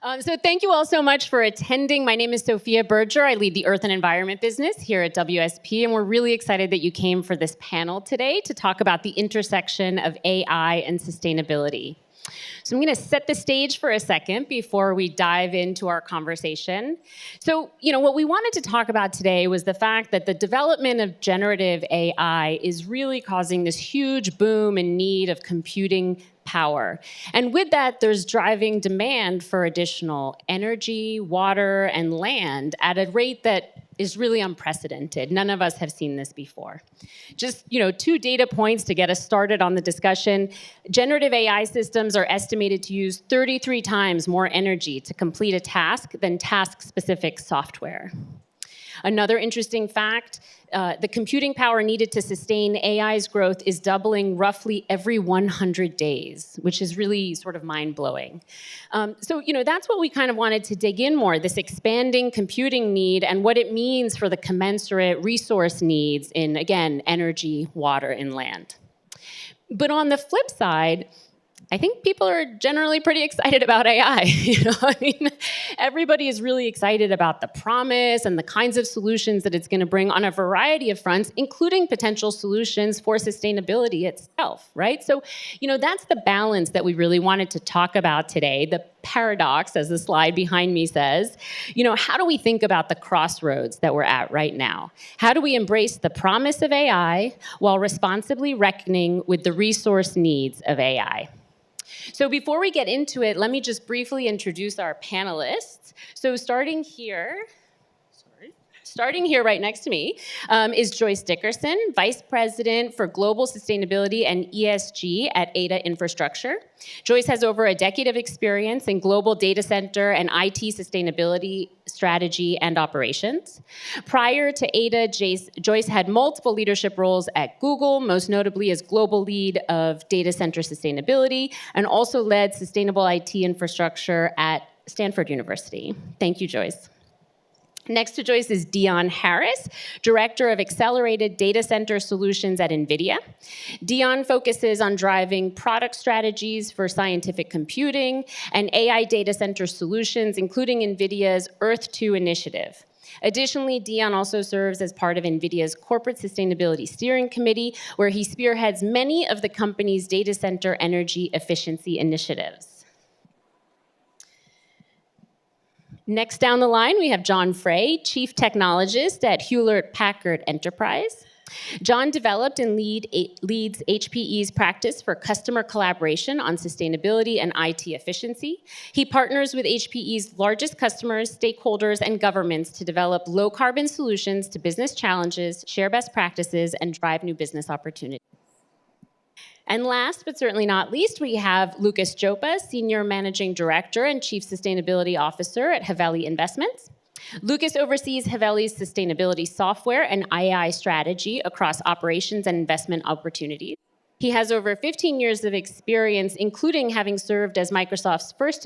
So thank you all so much for attending. My name is Sofia Berger. I lead the Earth and Environment business here at WSP, and we're really excited that you came for this panel today to talk about the intersection of AI and sustainability. So I'm going to set the stage for a second before we dive into our conversation. So, what we wanted to talk about today was the fact that the development of generative AI is really causing this huge boom and need of computing power. And with that, there's driving demand for additional energy, water, and land at a rate that is really unprecedented. None of us have seen this before. Just, 2 data points to get us started on the discussion. Generative AI systems are estimated to use 33 times more energy to complete a task than task-specific software. Another interesting fact, the computing power needed to sustain AI's growth is doubling roughly every 100 days, which is really sort of mind-blowing. So, that's what we kind of wanted to dig in more, this expanding computing need and what it means for the commensurate resource needs in, again, energy, water, and land. But on the flip side, I think people are generally pretty excited about AI. Everybody is really excited about the promise and the kinds of solutions that it's going to bring on a variety of fronts, including potential solutions for sustainability itself, right? So, that's the balance that we really wanted to talk about today, the paradox, as the slide behind me says. How do we think about the crossroads that we're at right now? How do we embrace the promise of AI while responsibly reckoning with the resource needs of AI? So before we get into it, let me just briefly introduce our panelists. So starting here right next to me is Joyce Dickerson, Vice President for Global Sustainability and ESG at Ada Infrastructure. Joyce has over a decade of experience in global data center and IT sustainability strategy and operations. Prior to Ada, Joyce had multiple leadership roles at Google, most notably as global lead of data center sustainability, and also led sustainable IT infrastructure at Stanford University. Thank you, Joyce. Next to Joyce is Dion Harris, Director of Accelerated Data Center Solutions at NVIDIA. Dion focuses on driving product strategies for scientific computing and AI data center solutions, including NVIDIA's Earth-2 initiative. Additionally, Dion also serves as part of NVIDIA's Corporate Sustainability Steering Committee, where he spearheads many of the company's data center energy efficiency initiatives. Next down the line, we have John Frey, Chief Technologist at Hewlett Packard Enterprise. John developed and leads HPE's practice for customer collaboration on sustainability and IT efficiency. He partners with HPE's largest customers, stakeholders, and governments to develop low-carbon solutions to business challenges, share best practices, and drive new business opportunities. And last, but certainly not least, we have Lucas Joppa, Senior Managing Director and Chief Sustainability Officer at Haveli Investments. Lucas oversees Haveli's sustainability software and AI strategy across operations and investment opportunities. He has over 15 years of experience, including having served as Microsoft's first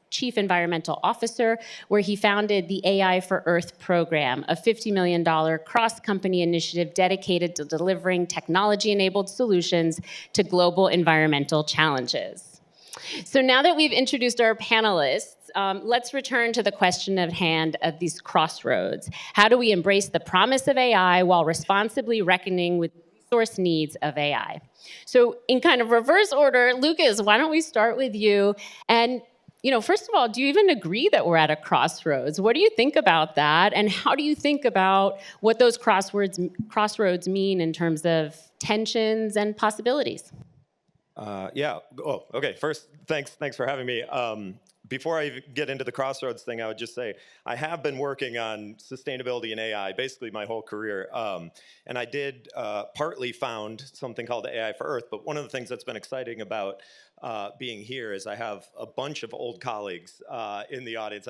Chief Environmental Officer, where he founded the AI for Earth program, a $50 million cross-company initiative dedicated to delivering technology-enabled solutions to global environmental challenges. So now that we've introduced our panelists, let's return to the question at hand of these crossroads. How do we embrace the promise of AI while responsibly reckoning with resource needs of AI? So in kind of reverse order, Lucas, why don't we start with you? And first of all, do you even agree that we're at a crossroads? What do you think about that? And how do you think about what those crossroads mean in terms of tensions and possibilities? Yeah. Oh, okay. First, thanks for having me. Before I get into the crossroads thing, I would just say I have been working on sustainability and AI basically my whole career. And I did partly found something called AI for Earth. But one of the things that's been exciting about being here is I have a bunch of old colleagues in the audience.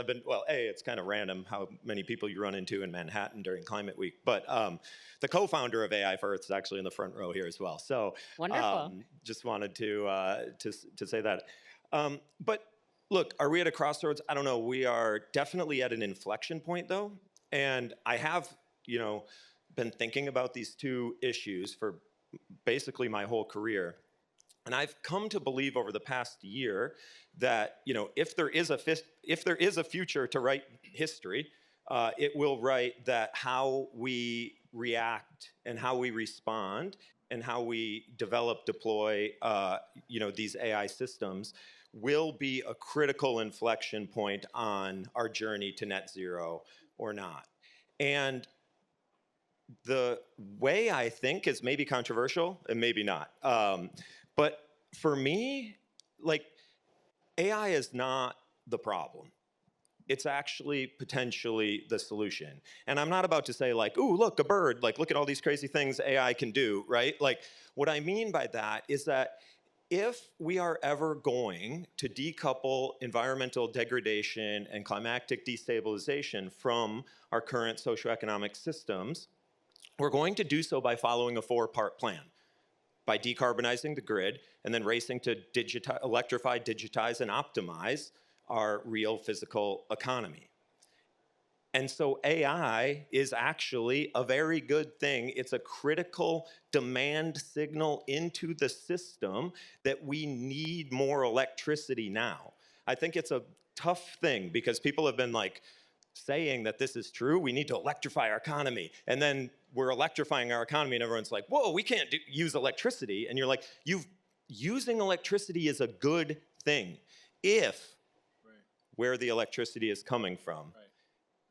It's kind of random how many people you run into in Manhattan during Climate Week. But the co-founder of AI for Earth is actually in the front row here as well. So wonderful. Just wanted to say that. But look, are we at a crossroads? I don't know. We are definitely at an inflection point, though. And I have, been thinking about these two issues for basically my whole career. And I've come to believe over the past year that, if there is a future to write history, it will write that how we react and how we respond and how we develop, deploy, these AI systems will be a critical inflection point on our journey to net zero or not. And the way I think is maybe controversial and maybe not. But for me, AI is not the problem. It's actually potentially the solution. And I'm not about to say ooh, look, a bird, look at all these crazy things AI can do, right? What I mean by that is that if we are ever going to decouple environmental degradation and climatic destabilization from our current socioeconomic systems, we're going to do so by following a 4-part plan. By decarbonizing the grid and then racing to electrify, digitize, and optimize our real physical economy. And so AI is actually a very good thing. It's a critical demand signal into the system that we need more electricity now. I think it's a tough thing because people have been saying that this is true. We need to electrify our economy. And then we're electrifying our economy and everyone's like, whoa, we can't use electricity. And you're like, using electricity is a good thing if where the electricity is coming from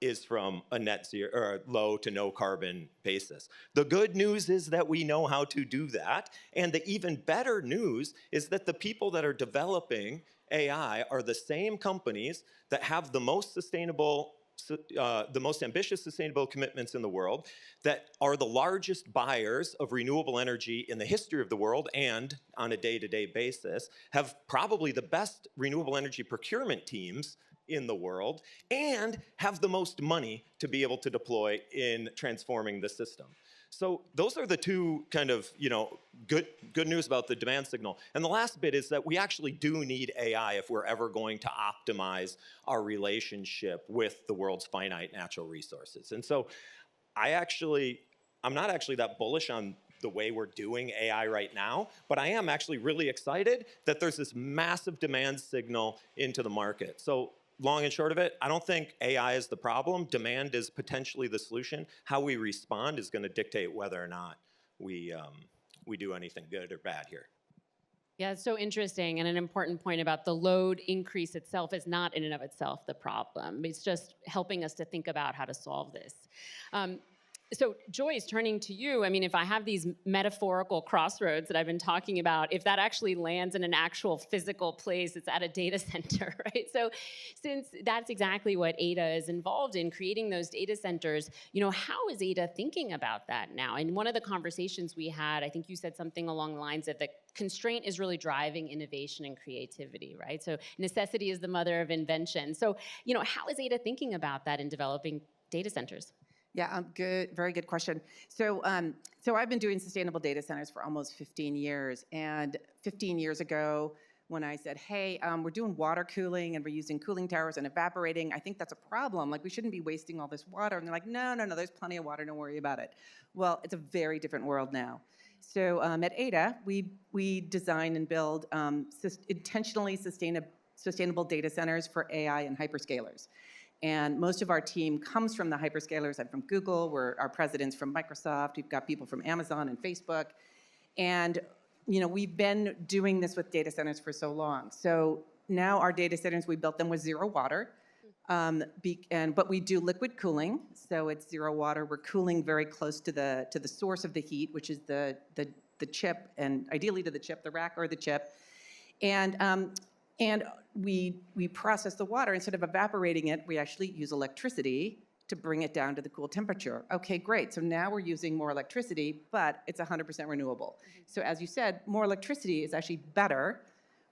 is from a net zero or low to no carbon basis. The good news is that we know how to do that. And the even better news is that the people that are developing AI are the same companies that have the most ambitious sustainable commitments in the world, that are the largest buyers of renewable energy in the history of the world and on a day-to-day basis, have probably the best renewable energy procurement teams in the world, and have the most money to be able to deploy in transforming the system. So those are the two kind of, good news about the demand signal. And the last bit is that we actually do need AI if we're ever going to optimize our relationship with the world's finite natural resources. And so I'm not actually that bullish on the way we're doing AI right now, but I am actually really excited that there's this massive demand signal into the market. So long and short of it, I don't think AI is the problem. Demand is potentially the solution. How we respond is going to dictate whether or not we do anything good or bad here. Yeah, it's so interesting, and an important point about the load increase itself is not in and of itself the problem. It's just helping us to think about how to solve this. So Joyce, turning to you, if I have these metaphorical crossroads that I've been talking about, if that actually lands in an actual physical place, it's at a data center, right? So since that's exactly what Ada is involved in, creating those data centers, how is Ada thinking about that now? And one of the conversations we had, I think you said something along the lines of the constraint is really driving innovation and creativity, right? So necessity is the mother of invention. So, how is Ada thinking about that in developing data centers? Yeah, good. Very good question. So I've been doing sustainable data centers for almost 15 years. And 15 years ago, when I said, hey, we're doing water cooling and we're using cooling towers and evaporating, I think that's a problem. We shouldn't be wasting all this water. And they're like, no, there's plenty of water. Don't worry about it. Well, it's a very different world now. So at Ada, we design and build intentionally sustainable data centers for AI and hyperscalers. And most of our team comes from the hyperscalers. I'm from Google. Our president's from Microsoft. We've got people from Amazon and Facebook. And we've been doing this with data centers for so long. So now our data centers, we built them with zero water. But we do liquid cooling. So it's zero water. We're cooling very close to the source of the heat, which is the chip, and ideally to the chip, the rack or the chip. And we process the water. Instead of evaporating it, we actually use electricity to bring it down to the cool temperature. Okay, great. So now we're using more electricity, but it's 100% renewable. So as you said, more electricity is actually better.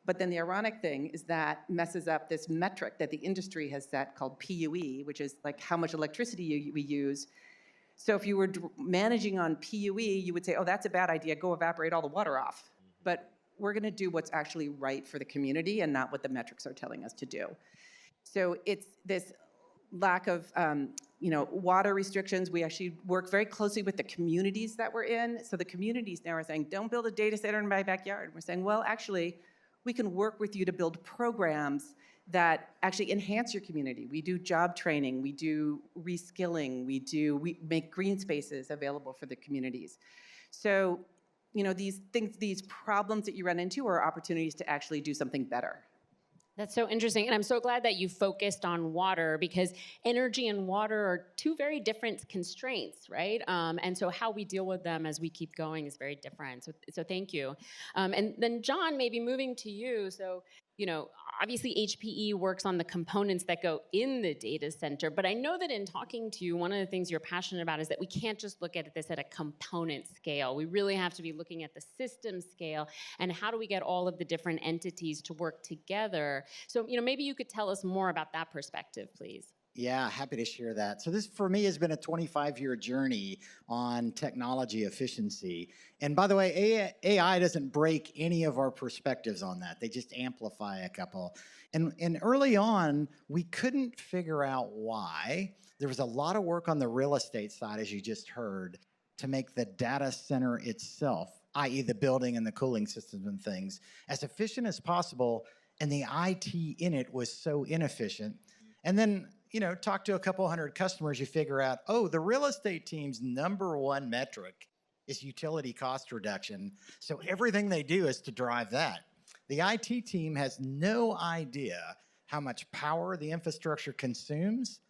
But then the ironic thing is that messes up this metric that the industry has set called PUE, which is how much electricity we use. So if you were managing on PUE, you would say, oh, that's a bad idea. Go evaporate all the water off. But we're going to do what's actually right for the community and not what the metrics are telling us to do. So it's this lack of water restrictions, we actually work very closely with the communities that we're in. So the communities now are saying, don't build a data center in my backyard. We're saying, well, actually, we can work with you to build programs that actually enhance your community. We do job training, we do reskilling, we make green spaces available for the communities. So, these things, these problems that you run into are opportunities to actually do something better. That's so interesting. And I'm so glad that you focused on water, because energy and water are two very different constraints, right? And so how we deal with them as we keep going is very different. So thank you. And then John, maybe moving to you. So, obviously HPE works on the components that go in the data center, but I know that in talking to you, one of the things you're passionate about is that we can't just look at this at a component scale. We really have to be looking at the system scale, and how do we get all of the different entities to work together? So, maybe you could tell us more about that perspective, please. Yeah, happy to share that. So this, for me, has been a 25-year journey on technology efficiency. And by the way, AI doesn't break any of our perspectives on that. They just amplify a couple. And early on, we couldn't figure out why. There was a lot of work on the real estate side, as you just heard, to make the data center itself, i.e. the building and the cooling systems and things, as efficient as possible. And the IT in it was so inefficient. And then, talk to a couple hundred customers, you figure out, oh, the real estate team's #1 metric is utility cost reduction. So everything they do is to drive that. The IT team has no idea how much power the infrastructure consumes,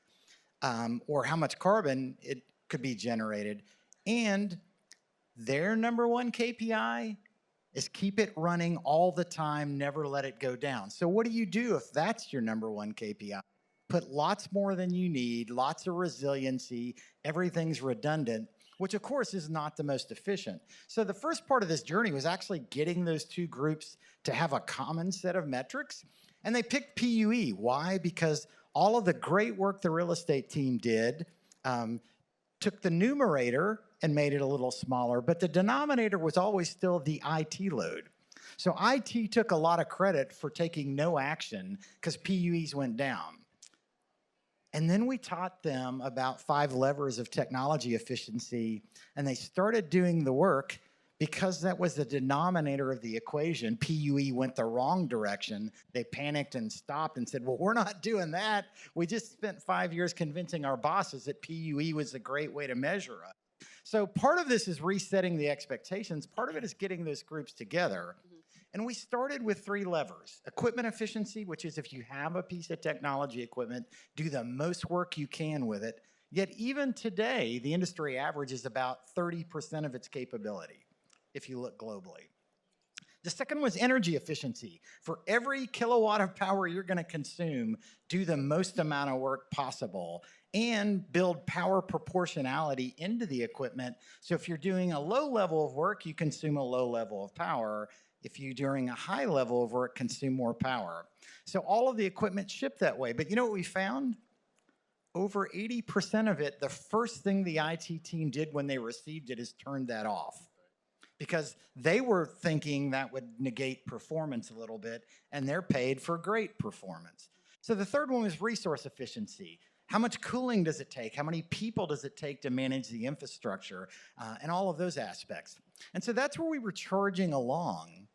or how much carbon it could be generated. And their #1 KPI is keep it running all the time, never let it go down. So what do you do if that's your #1 KPI? Put lots more than you need, lots of resiliency, everything's redundant, which of course is not the most efficient. So the first part of this journey was actually getting those two groups to have a common set of metrics. And they picked PUE. Why? Because all of the great work the real estate team did took the numerator and made it a little smaller, but the denominator was always still the IT load. So IT took a lot of credit for taking no action because PUEs went down. And then we taught them about 5 levers of technology efficiency, and they started doing the work. Because that was the denominator of the equation, PUE went the wrong direction. They panicked and stopped and said, well, we're not doing that. We just spent 5 years convincing our bosses that PUE was a great way to measure us. So part of this is resetting the expectations. Part of it is getting those groups together. And we started with 3 levers. Equipment efficiency, which is if you have a piece of technology equipment, do the most work you can with it. Yet even today, the industry average is about 30% of its capability, if you look globally. The second was energy efficiency. For every kilowatt of power you're going to consume, do the most amount of work possible and build power proportionality into the equipment. So if you're doing a low level of work, you consume a low level of power. If you, during a high level of work, consume more power. So all of the equipment shipped that way. But you know what we found? Over 80% of it, the first thing the IT team did when they received it is turn that off. Because they were thinking that would negate performance a little bit, and they're paid for great performance. So the third one was resource efficiency. How much cooling does it take? How many people does it take to manage the infrastructure? And all of those aspects. And so that's where we were charging along.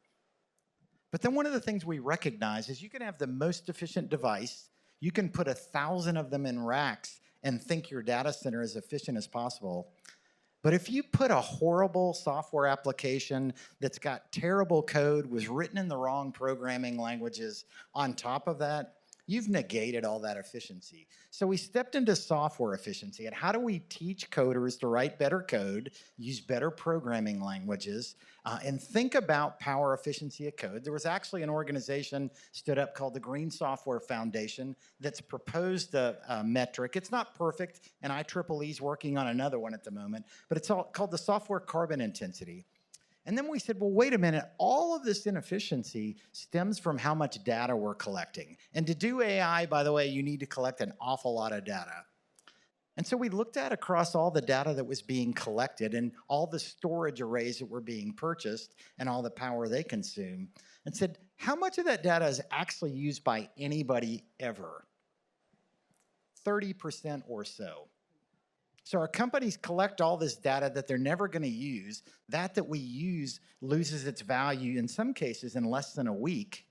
But then one of the things we recognize is you can have the most efficient device. You can put 1,000 of them in racks and think your data center is efficient as possible. But if you put a horrible software application that's got terrible code, was written in the wrong programming languages on top of that, you've negated all that efficiency. So we stepped into software efficiency. And how do we teach coders to write better code, use better programming languages, and think about power efficiency of code? There was actually an organization stood up called the Green Software Foundation that's proposed a metric. It's not perfect, and IEEE's working on another one at the moment, but it's all called the software carbon intensity. And then we said, well, wait a minute, all of this inefficiency stems from how much data we're collecting. And to do AI, by the way, you need to collect an awful lot of data. And so we looked at across all the data that was being collected and all the storage arrays that were being purchased and all the power they consume and said, how much of that data is actually used by anybody ever? 30% or so. So our companies collect all this data that they're never going to use. That we use loses its value in some cases in less than a week.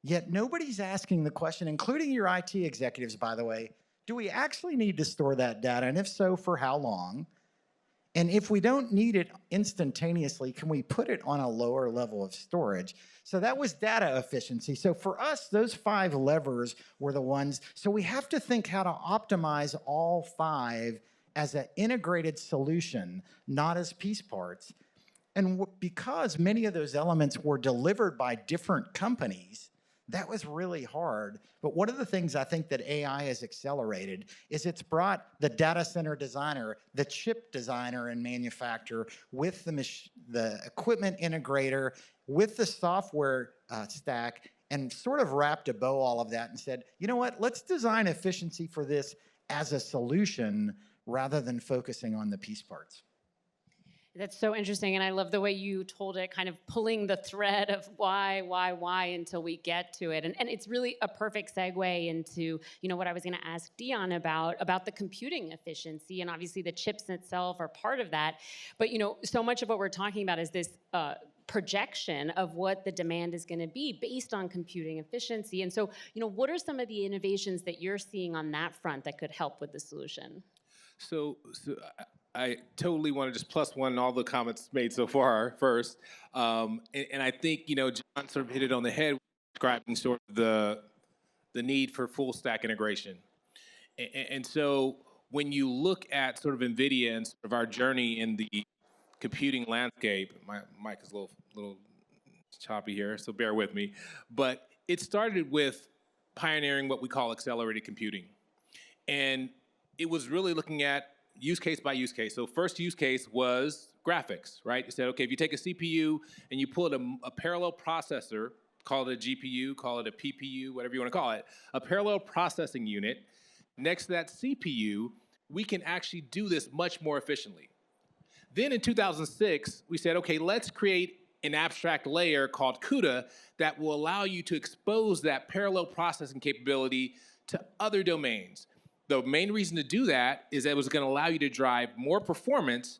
Yet nobody's asking the question, including your IT executives, by the way, do we actually need to store that data? And if so, for how long? And if we don't need it instantaneously, can we put it on a lower level of storage? So that was data efficiency. So for us, those 5 levers were the ones. So we have to think how to optimize all 5 as an integrated solution, not as piece parts. And because many of those elements were delivered by different companies, that was really hard. But one of the things I think that AI has accelerated is it's brought the data center designer, the chip designer and manufacturer with the equipment integrator, with the software stack, and sort of wrapped a bow all of that and said, you know what, let's design efficiency for this as a solution rather than focusing on the piece parts. That's so interesting, and I love the way you told it, kind of pulling the thread of why until we get to it. And it's really a perfect segue into, what I was going to ask Dion about the computing efficiency, and obviously the chips itself are part of that. But, so much of what we're talking about is this projection of what the demand is going to be based on computing efficiency. And so, what are some of the innovations that you're seeing on that front that could help with the solution? So I totally want to just plus one all the comments made so far first. And I think, John sort of hit it on the head, describing sort of the need for full stack integration. And so when you look at sort of NVIDIA and sort of our journey in the computing landscape, my mic is a little choppy here, so bear with me. But it started with pioneering what we call accelerated computing. And it was really looking at use case by use case. So first use case was graphics, right? You said, okay, if you take a CPU and you pull a parallel processor, call it a GPU, call it a PPU, whatever you want to call it, a parallel processing unit, next to that CPU, we can actually do this much more efficiently. Then in 2006, we said, okay, let's create an abstract layer called CUDA that will allow you to expose that parallel processing capability to other domains. The main reason to do that is that it was going to allow you to drive more performance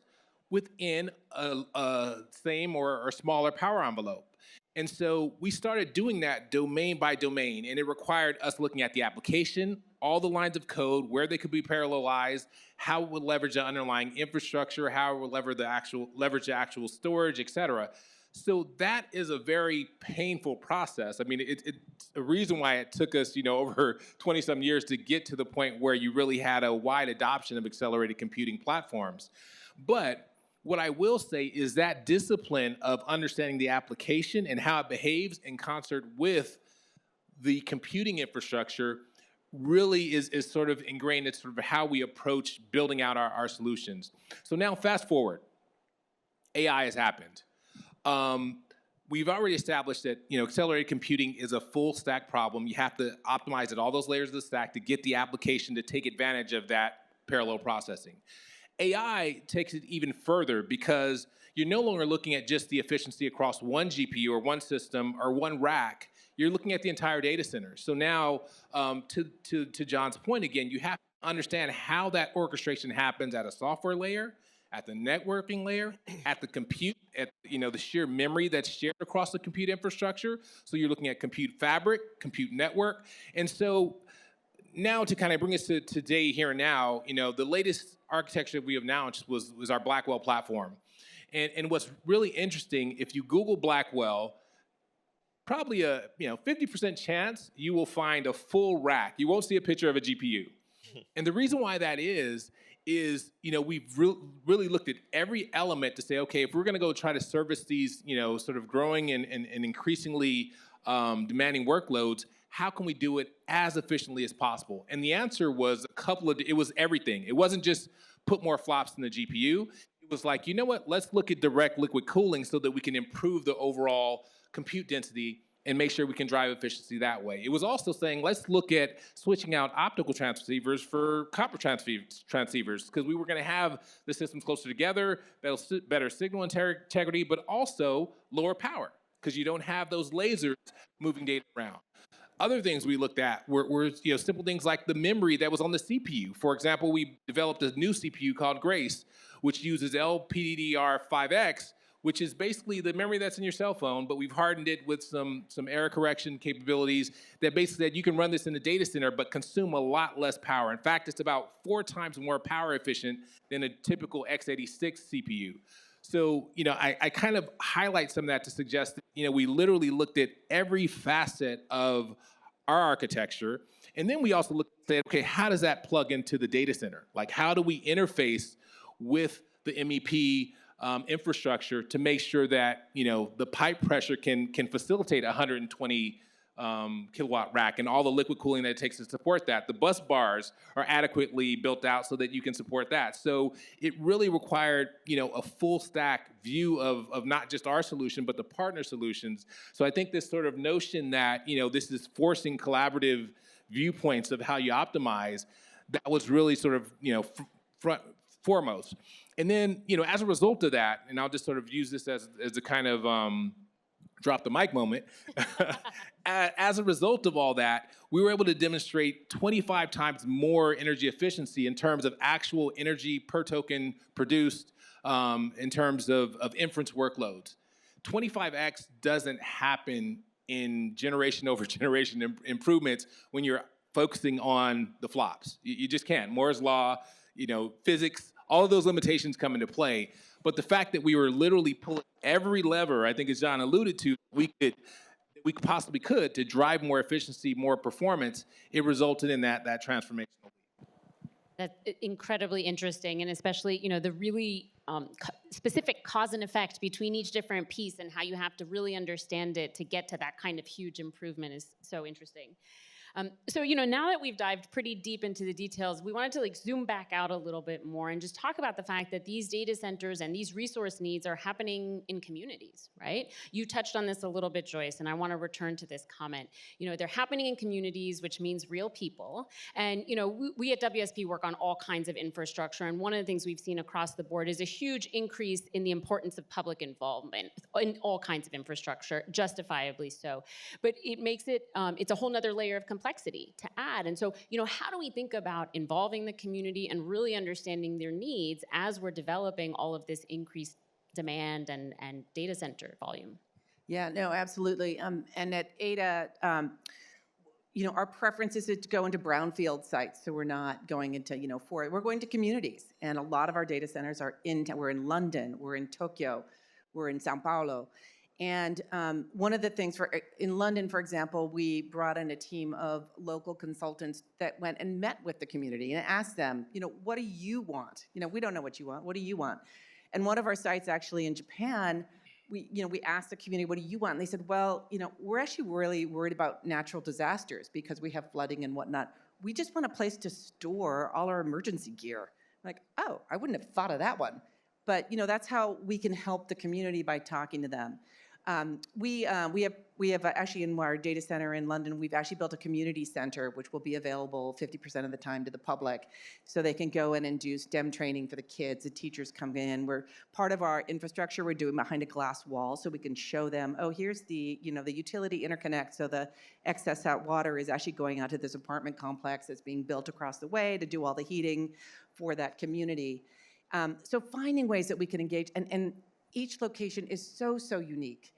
within a same or smaller power envelope. And so we started doing that domain by domain, and it required us looking at the application, all the lines of code, where they could be parallelized, how it would leverage the underlying infrastructure, how it would leverage the actual storage, et cetera. So that is a very painful process. I mean, it's a reason why it took us, over 20-some years to get to the point where you really had a wide adoption of accelerated computing platforms. But what I will say is that discipline of understanding the application and how it behaves in concert with the computing infrastructure really is sort of ingrained in sort of how we approach building out our solutions. So now fast forward, AI has happened. We've already established that accelerated computing is a full stack problem. You have to optimize at all those layers of the stack to get the application to take advantage of that parallel processing. AI takes it even further because you're no longer looking at just the efficiency across one GPU or one system or one rack. You're looking at the entire data center. So now, to John's point again, you have to understand how that orchestration happens at a software layer, at the networking layer, at the compute, at the sheer memory that's shared across the compute infrastructure. So you're looking at compute fabric, compute network. And so now to kind of bring us to today, here and now, the latest architecture we have announced was our Blackwell platform. And what's really interesting, if you Google Blackwell, probably a 50% chance you will find a full rack. You won't see a picture of a GPU. And the reason why that is we've really looked at every element to say, okay, if we're going to go try to service these, sort of growing and increasingly demanding workloads, how can we do it as efficiently as possible? And the answer was it was everything. It wasn't just put more flops in the GPU. It was like, let's look at direct liquid cooling so that we can improve the overall compute density and make sure we can drive efficiency that way. It was also saying, let's look at switching out optical transceivers for copper transceivers, because we were going to have the systems closer together, better signal integrity, but also lower power, because you don't have those lasers moving data around. Other things we looked at were simple things like the memory that was on the CPU. For example, we developed a new CPU called Grace, which uses LPDDR5X, which is basically the memory that's in your cell phone, but we've hardened it with some error correction capabilities that basically said you can run this in the data center but consume a lot less power. In fact, it's about 4 times more power efficient than a typical x86 CPU. So, I kind of highlight some of that to suggest that, we literally looked at every facet of our architecture. And then we also looked and said, okay, how does that plug into the data center? Like, how do we interface with the MEP infrastructure to make sure that, the pipe pressure can facilitate a 120 kilowatt rack and all the liquid cooling that it takes to support that. The bus bars are adequately built out so that you can support that. So it really required, a full stack view of not just our solution, but the partner solutions. So I think this sort of notion that, this is forcing collaborative viewpoints of how you optimize, that was really sort of, foremost. And then, as a result of that, and I'll just sort of use this as a kind of drop the mic moment. As a result of all that, we were able to demonstrate 25 times more energy efficiency in terms of actual energy per token produced in terms of inference workloads. 25x doesn't happen in generation over generation improvements when you're focusing on the flops. You just can't. Moore's law, physics, all of those limitations come into play. But the fact that we were literally pulling every lever, I think as John alluded to, we possibly could to drive more efficiency, more performance, it resulted in that transformational. That's incredibly interesting, and especially, the really specific cause and effect between each different piece and how you have to really understand it to get to that kind of huge improvement is so interesting. So, now that we've dived pretty deep into the details, we wanted to zoom back out a little bit more and just talk about the fact that these data centers and these resource needs are happening in communities, right? You touched on this a little bit, Joyce, and I want to return to this comment. They're happening in communities, which means real people. And, we at WSP work on all kinds of infrastructure. And one of the things we've seen across the board is a huge increase in the importance of public involvement in all kinds of infrastructure, justifiably so. But it makes it, it's a whole nother layer of complexity to add. And so, how do we think about involving the community and really understanding their needs as we're developing all of this increased demand and data center volume? Yeah, no, absolutely. And at Ada, our preference is to go into brownfield sites, so we're not going into, we're going to communities. And a lot of our data centers are we're in London, we're in Tokyo, we're in Sao Paulo. And one of the things in London, for example, we brought in a team of local consultants that went and met with the community and asked them, what do you want? We don't know what you want. What do you want? And one of our sites actually in Japan, we asked the community, what do you want? And they said, well, we're actually really worried about natural disasters because we have flooding and whatnot. We just want a place to store all our emergency gear. Like, oh, I wouldn't have thought of that one. But, that's how we can help the community by talking to them. We have actually in our data center in London, we've actually built a community center, which will be available 50% of the time to the public, so they can go in and do STEM training for the kids. The teachers come in. We're part of our infrastructure. We're doing behind a glass wall, so we can show them. Oh, here's the the utility interconnect. So the excess hot water is actually going out to this apartment complex that's being built across the way to do all the heating for that community. So finding ways that we can engage, and each location is so unique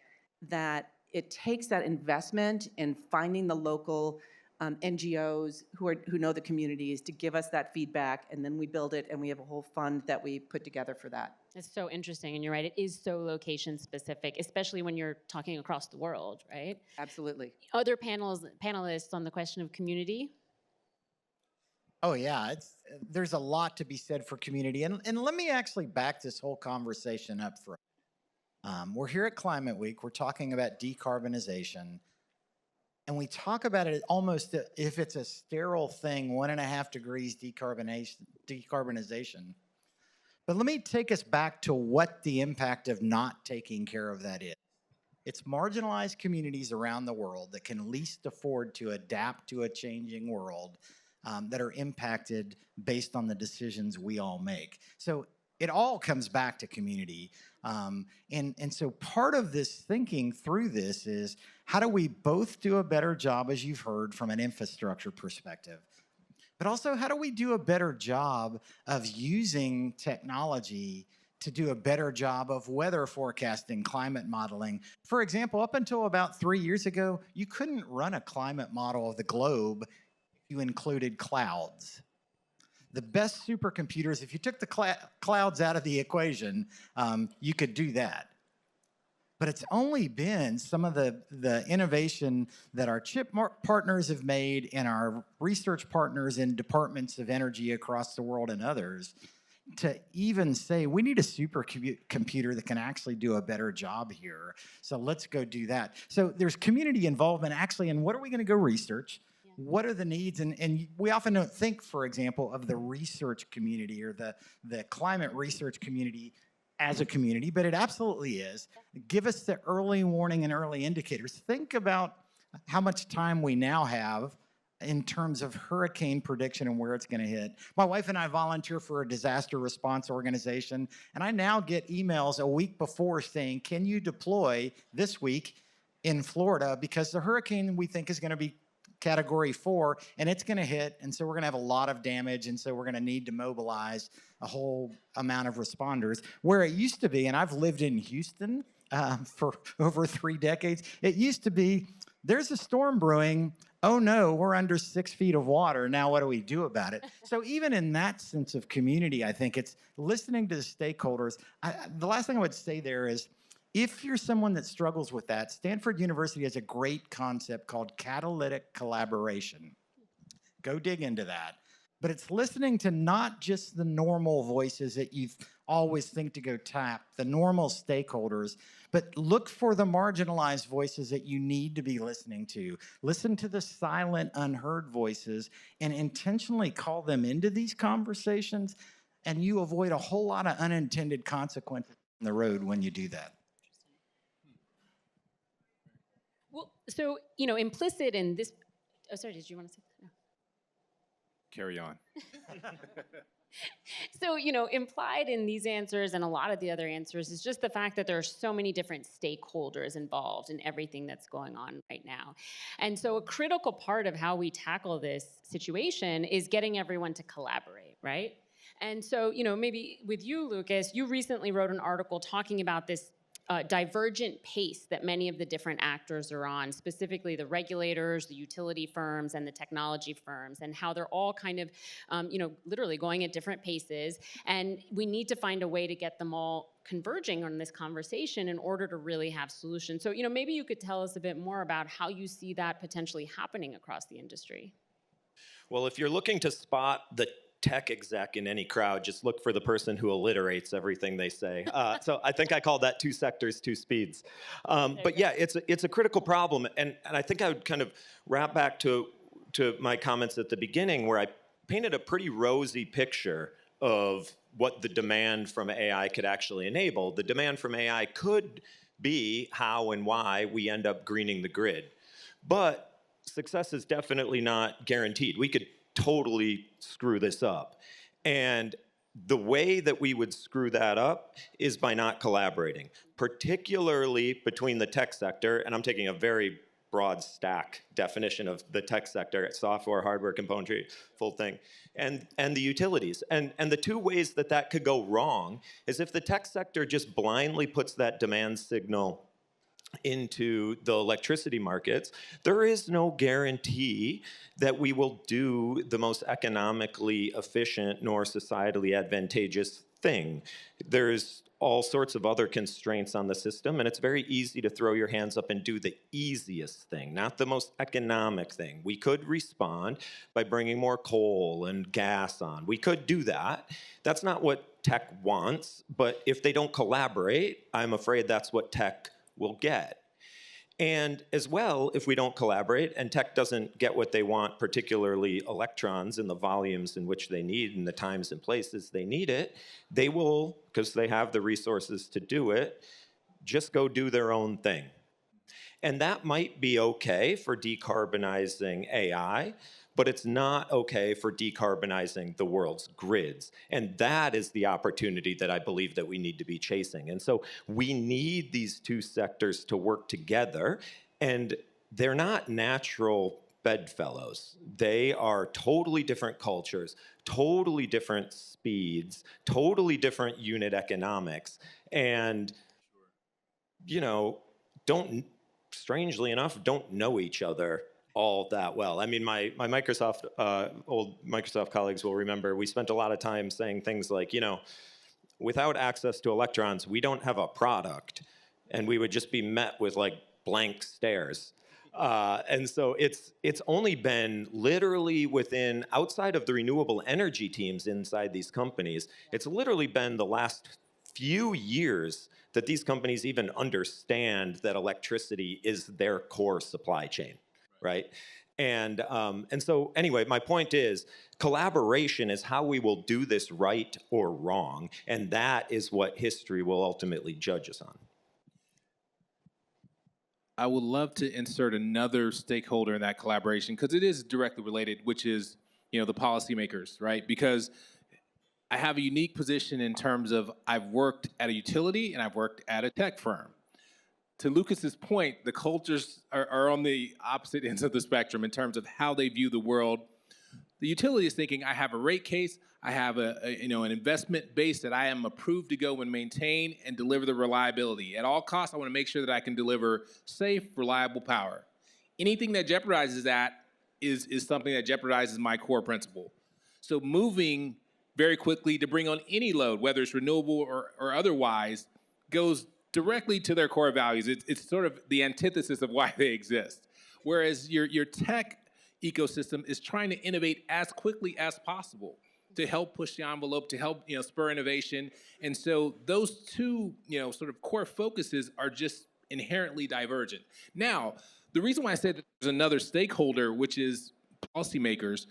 that it takes that investment in finding the local NGOs who know the communities to give us that feedback, and then we build it, and we have a whole fund that we put together for that. It's so interesting, and you're right, it is so location specific, especially when you're talking across the world, right? Absolutely. Other panelists on the question of community? Oh yeah, there's a lot to be said for community, and let me actually back this whole conversation up for. We're here at Climate Week. We're talking about decarbonization, and we talk about it almost if it's a sterile thing, 1.5 degrees decarbonization. But let me take us back to what the impact of not taking care of that is. It's marginalized communities around the world that can least afford to adapt to a changing world that are impacted based on the decisions we all make. So it all comes back to community. And so part of this thinking through this is, how do we both do a better job, as you've heard, from an infrastructure perspective? But also, how do we do a better job of using technology to do a better job of weather forecasting, climate modeling? For example, up until about 3 years ago, you couldn't run a climate model of the globe if you included clouds. The best supercomputers, if you took the clouds out of the equation, you could do that. But it's only been some of the innovation that our chip partners have made and our research partners in departments of energy across the world and others to even say, we need a supercomputer that can actually do a better job here. So let's go do that. So there's community involvement actually in what are we going to go research? What are the needs? And we often don't think, for example, of the research community or the climate research community as a community, but it absolutely is. Give us the early warning and early indicators. Think about how much time we now have in terms of hurricane prediction and where it's going to hit. My wife and I volunteer for a disaster response organization, and I now get emails a week before saying, can you deploy this week in Florida, because the hurricane we think is going to be Category 4, and it's going to hit, and so we're going to have a lot of damage, and so we're going to need to mobilize a whole amount of responders. Where it used to be, and I've lived in Houston for over 3 decades, it used to be, there's a storm brewing, oh no, we're under 6 feet of water, now what do we do about it? So even in that sense of community, I think it's listening to the stakeholders. The last thing I would say there is, if you're someone that struggles with that, Stanford University has a great concept called catalytic collaboration. Go dig into that. But it's listening to not just the normal voices that you always think to go tap, the normal stakeholders, but look for the marginalized voices that you need to be listening to. Listen to the silent, unheard voices and intentionally call them into these conversations, and you avoid a whole lot of unintended consequences on the road when you do that. Well, so, implicit in this, oh, sorry, did you want to say that? No. Carry on. So, implied in these answers and a lot of the other answers is just the fact that there are so many different stakeholders involved in everything that's going on right now. And so a critical part of how we tackle this situation is getting everyone to collaborate, right? And so, maybe with you, Lucas, you recently wrote an article talking about this divergent pace that many of the different actors are on, specifically the regulators, the utility firms, and the technology firms, and how they're all kind of, literally going at different paces. And we need to find a way to get them all converging on this conversation in order to really have solutions. So, maybe you could tell us a bit more about how you see that potentially happening across the industry. Well, if you're looking to spot the tech exec in any crowd, just look for the person who alliterates everything they say. So I think I called that 2 sectors, 2 speeds. But yeah, it's a critical problem. And I think I would kind of wrap back to my comments at the beginning, where I painted a pretty rosy picture of what the demand from AI could actually enable. The demand from AI could be how and why we end up greening the grid. But success is definitely not guaranteed. We could totally screw this up. And the way that we would screw that up is by not collaborating, particularly between the tech sector, and I'm taking a very broad stack definition of the tech sector, software, hardware, componentry, full thing, and the utilities. And the 2 ways that could go wrong is if the tech sector just blindly puts that demand signal into the electricity markets, there is no guarantee that we will do the most economically efficient nor societally advantageous thing. There's all sorts of other constraints on the system, and it's very easy to throw your hands up and do the easiest thing, not the most economic thing. We could respond by bringing more coal and gas on. We could do that. That's not what tech wants, but if they don't collaborate, I'm afraid that's what tech will get. And as well, if we don't collaborate and tech doesn't get what they want, particularly electrons in the volumes in which they need and the times and places they need it, they will, because they have the resources to do it, just go do their own thing. And that might be okay for decarbonizing AI, but it's not okay for decarbonizing the world's grids. And that is the opportunity that I believe that we need to be chasing. And so we need these two sectors to work together, and they're not natural bedfellows. They are totally different cultures, totally different speeds, totally different unit economics, and, you know, strangely enough, don't know each other all that well. I mean, my Microsoft, old Microsoft colleagues will remember, we spent a lot of time saying things like, you know, without access to electrons, we don't have a product, and we would just be met with like blank stares. And so it's only been literally within, outside of the renewable energy teams inside these companies, it's literally been the last few years that these companies even understand that electricity is their core supply chain, right? And so anyway, my point is, collaboration is how we will do this right or wrong, and that is what history will ultimately judge us on. I would love to insert another stakeholder in that collaboration, because it is directly related, which is, you know, the policymakers, right? Because I have a unique position in terms of I've worked at a utility and I've worked at a tech firm. To Lucas's point, the cultures are on the opposite ends of the spectrum in terms of how they view the world. The utility is thinking, I have a rate case, I have an investment base that I am approved to go and maintain and deliver the reliability. At all costs, I want to make sure that I can deliver safe, reliable power. Anything that jeopardizes that is something that jeopardizes my core principle. So moving very quickly to bring on any load, whether it's renewable or otherwise, goes directly to their core values. It's sort of the antithesis of why they exist. Whereas your tech ecosystem is trying to innovate as quickly as possible to help push the envelope, to help spur innovation. And so those two sort of core focuses are just inherently divergent. Now, the reason why I said that there's another stakeholder, which is policymakers,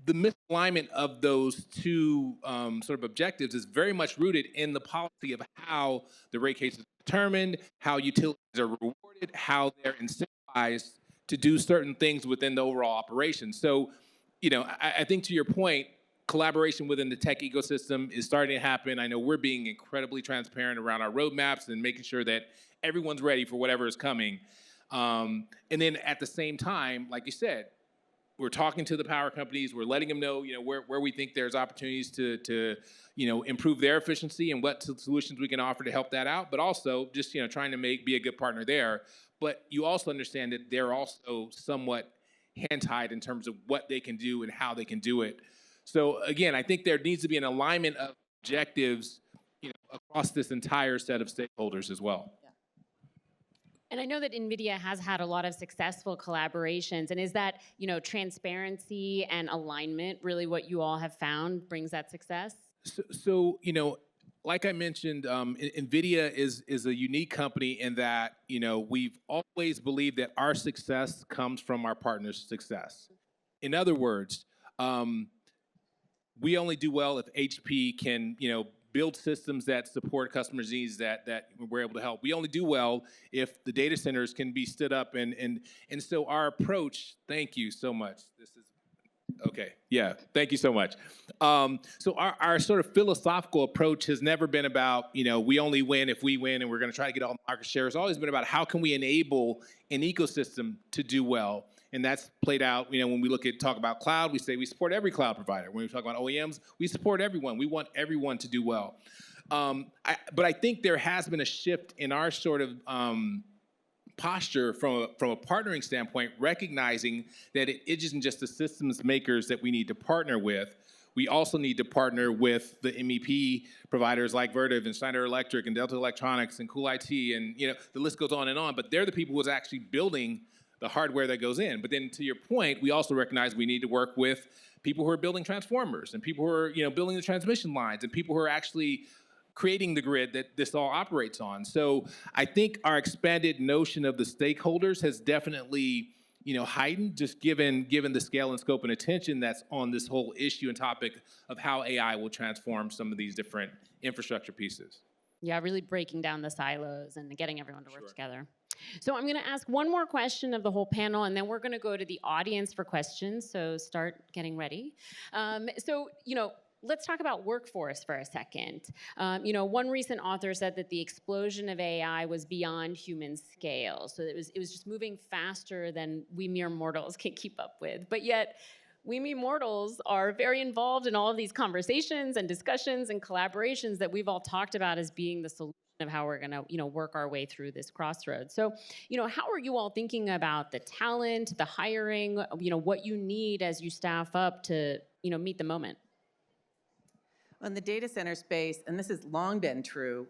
the misalignment of those two sort of objectives is very much rooted in the policy of how the rate case is determined, how utilities are rewarded, how they're incentivized to do certain things within the overall operation. So, I think to your point, collaboration within the tech ecosystem is starting to happen. I know we're being incredibly transparent around our roadmaps and making sure that everyone's ready for whatever is coming. And then at the same time, like you said, we're talking to the power companies. We're letting them know, where we think there's opportunities to improve their efficiency and what solutions we can offer to help that out. But also just, trying to be a good partner there. But you also understand that they're also somewhat hand-tied in terms of what they can do and how they can do it. So again, I think there needs to be an alignment of objectives, across this entire set of stakeholders as well. And I know that NVIDIA has had a lot of successful collaborations. And is that, transparency and alignment really what you all have found brings that success? So like I mentioned, NVIDIA is a unique company in that, we've always believed that our success comes from our partners' success. In other words, we only do well if HP can, build systems that support customers' needs that we're able to help. We only do well if the data centers can be stood up. And so our approach, thank you so much. This is, okay, yeah, thank you so much. So our sort of philosophical approach has never been about, we only win if we win and we're gonna try to get all the market share. It's always been about how can we enable an ecosystem to do well. And that's played out, when we talk about cloud, we say we support every cloud provider. When we talk about OEMs, we support everyone. We want everyone to do well. But I think there has been a shift in our sort of posture from a partnering standpoint, recognizing that it isn't just the systems makers that we need to partner with. We also need to partner with the MEP providers like Vertiv and Schneider Electric and Delta Electronics and Cool IT, and the list goes on. But they're the people who's actually building the hardware that goes in. But then to your point, we also recognize we need to work with people who are building transformers and people who are building the transmission lines and people who are actually creating the grid that this all operates on. So I think our expanded notion of the stakeholders has definitely heightened, just given the scale and scope and attention that's on this whole issue and topic of how AI will transform some of these different infrastructure pieces. Yeah, really breaking down the silos and getting everyone to work together. So I'm going to ask one more question of the whole panel, and then we're going to go to the audience for questions. So start getting ready. Let's talk about workforce for a second. One recent author said that the explosion of AI was beyond human scale. So it was just moving faster than we mere mortals can keep up with. But yet, we mere mortals are very involved in all of these conversations and discussions and collaborations that we've all talked about as being the solution of how we're going to, work our way through this crossroads. So, how are you all thinking about the talent, the hiring, what you need as you staff up to, meet the moment? In the data center space, and this has long been true,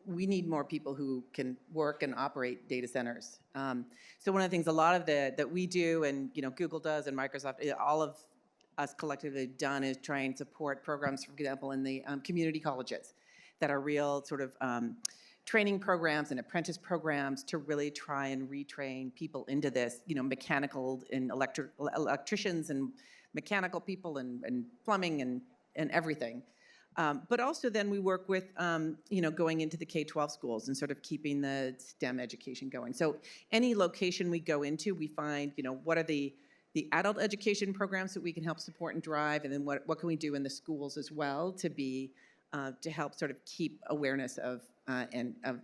we need more people who can work and operate data centers. So one of the things a lot of that we do, and Google does, and Microsoft, all of us collectively have done, is try and support programs, for example, in the community colleges that are real sort of training programs and apprentice programs to really try and retrain people into this, mechanical and electricians and mechanical people and plumbing and everything. But also then we work with, going into the K-12 schools and sort of keeping the STEM education going. So any location we go into, we find, what are the adult education programs that we can help support and drive, and then what can we do in the schools as well to help sort of keep awareness of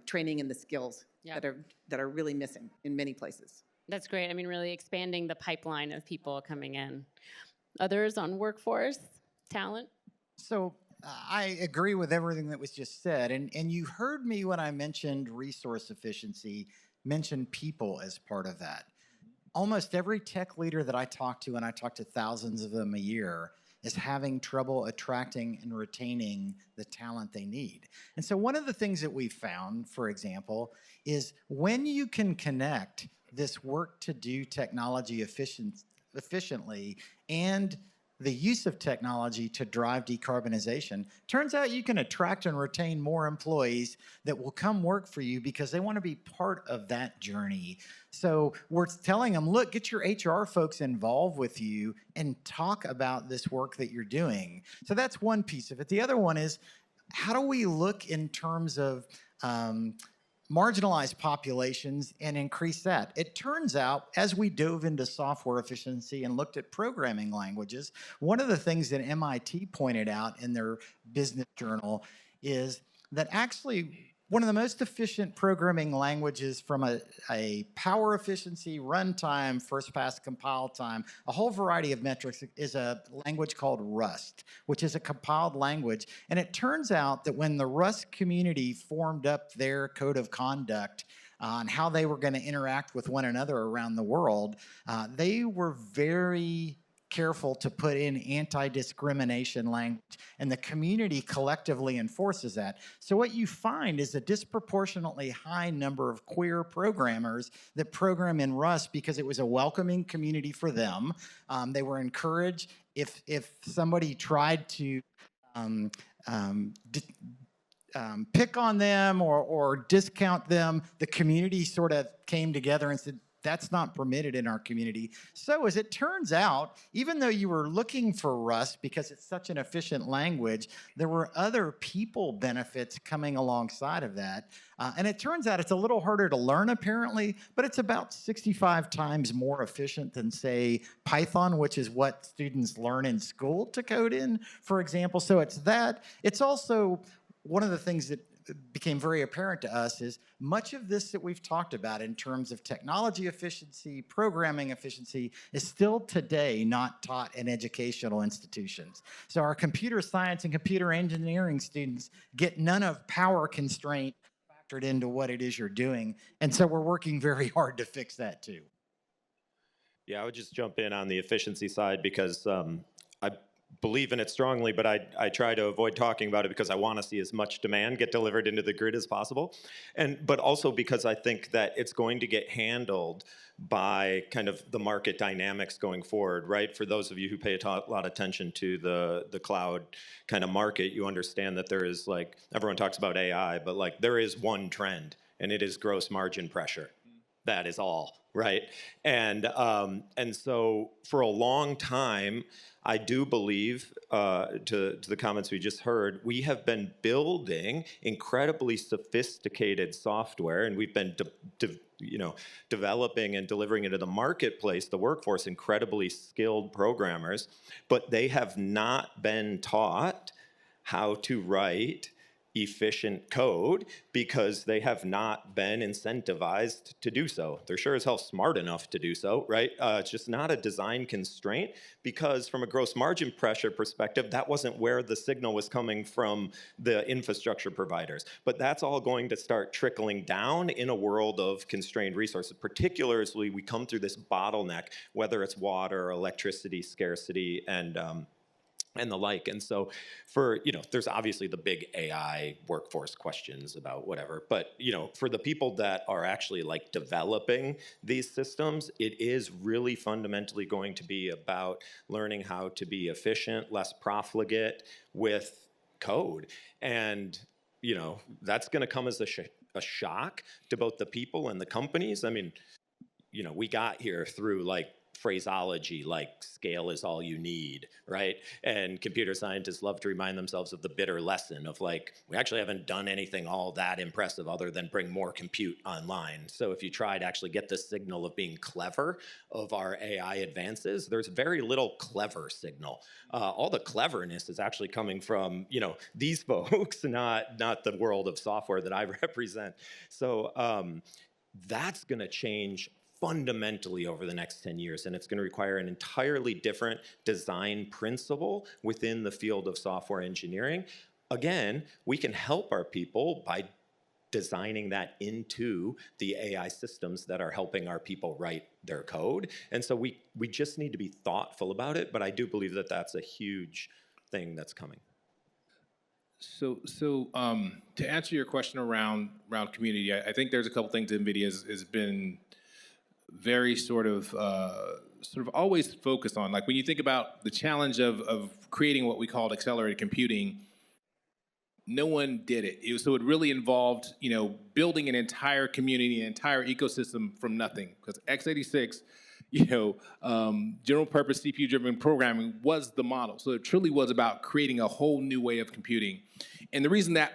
training and the skills that are really missing in many places. That's great. I mean, really expanding the pipeline of people coming in. Others on workforce, talent? So I agree with everything that was just said. And you heard me when I mentioned resource efficiency, mention people as part of that. Almost every tech leader that I talk to, and I talk to thousands of them a year, is having trouble attracting and retaining the talent they need. And so one of the things that we've found, for example, is when you can connect this work to do technology efficiently and the use of technology to drive decarbonization, turns out you can attract and retain more employees that will come work for you because they want to be part of that journey. So we're telling them, look, get your HR folks involved with you and talk about this work that you're doing. So that's one piece of it. The other one is, how do we look in terms of marginalized populations and increase that? It turns out, as we dove into software efficiency and looked at programming languages, one of the things that MIT pointed out in their business journal is that actually one of the most efficient programming languages from a power efficiency, runtime, first pass compile time, a whole variety of metrics, is a language called Rust, which is a compiled language. And it turns out that when the Rust community formed up their code of conduct on how they were going to interact with one another around the world, they were very careful to put in anti-discrimination language, and the community collectively enforces that. So what you find is a disproportionately high number of queer programmers that program in Rust because it was a welcoming community for them. They were encouraged. If somebody tried to pick on them or discount them, the community sort of came together and said, that's not permitted in our community. So as it turns out, even though you were looking for Rust because it's such an efficient language, there were other people benefits coming alongside of that. And it turns out it's a little harder to learn, apparently, but it's about 65 times more efficient than, say, Python, which is what students learn in school to code in, for example. So it's that. It's also one of the things that became very apparent to us is much of this that we've talked about in terms of technology efficiency, programming efficiency, is still today not taught in educational institutions. So our computer science and computer engineering students get none of power constraint factored into what it is you're doing. And so we're working very hard to fix that too. Yeah, I would just jump in on the efficiency side because I believe in it strongly, but I try to avoid talking about it because I want to see as much demand get delivered into the grid as possible. But also because I think that it's going to get handled by kind of the market dynamics going forward, right? For those of you who pay a lot of attention to the cloud kind of market, you understand that there is, everyone talks about AI, but there is one trend, and it is gross margin pressure. that is all, right? And so for a long time, I do believe, to the comments we just heard, we have been building incredibly sophisticated software, and we've been developing and delivering into the marketplace, the workforce, incredibly skilled programmers, but they have not been taught how to write efficient code because they have not been incentivized to do so. They're sure as hell smart enough to do so, right? It's just not a design constraint because from a gross margin pressure perspective, that wasn't where the signal was coming from the infrastructure providers. But that's all going to start trickling down in a world of constrained resources, particularly we come through this bottleneck, whether it's water, electricity scarcity, and the like. And so there's obviously the big AI workforce questions about whatever, but, for the people that are actually like developing these systems, it is really fundamentally going to be about learning how to be efficient, less profligate with code. And, that's going to come as a shock to both the people and the companies. I mean, we got here through like phraseology like scale is all you need, right? And computer scientists love to remind themselves of the bitter lesson of like, we actually haven't done anything all that impressive other than bring more compute online. So if you try to actually get the signal of being clever of our AI advances, there's very little clever signal. All the cleverness is actually coming from, these folks, not the world of software that I represent. So that's gonna change fundamentally over the next 10 years, and it's going to require an entirely different design principle within the field of software engineering. Again, we can help our people by designing that into the AI systems that are helping our people write their code. And so we just need to be thoughtful about it, but I do believe that that's a huge thing that's coming. So to answer your question around community, I think there's a couple things NVIDIA has been very sort of always focused on. Like when you think about the challenge of creating what we called accelerated computing, no one did it. So it really involved, building an entire community, an entire ecosystem from nothing. Because x86, general purpose CPU-driven programming was the model. So it truly was about creating a whole new way of computing. And the reason that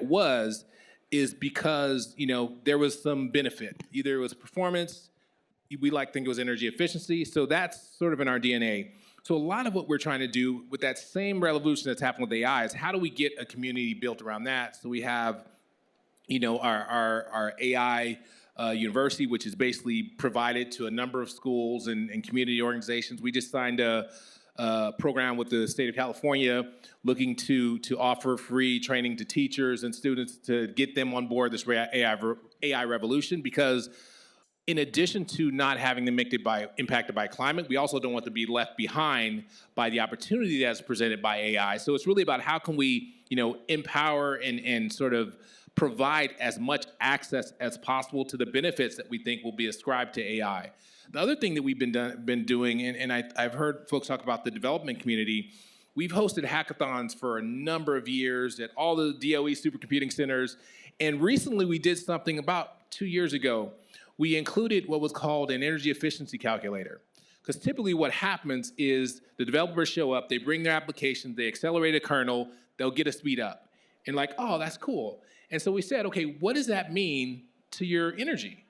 is because, there was some benefit. Either it was performance, we like to think it was energy efficiency. So that's sort of in our DNA. So a lot of what we're trying to do with that same revolution that's happened with AI is how do we get a community built around that? So we have, our AI university, which is basically provided to a number of schools and community organizations. We just signed a program with the state of California looking to offer free training to teachers and students to get them on board this AI revolution, because in addition to not having them impacted by climate, we also don't want to be left behind by the opportunity that's presented by AI. So it's really about how can we, empower and sort of provide as much access as possible to the benefits that we think will be ascribed to AI. The other thing that we've been doing, and I've heard folks talk about the development community, we've hosted hackathons for a number of years at all the DOE supercomputing centers, and recently we did something about 2 years ago. We included what was called an energy efficiency calculator. Because typically what happens is the developers show up, they bring their application, they accelerate a kernel, they'll get a speed up. And like, oh, that's cool. And so we said, okay, what does that mean to your energy?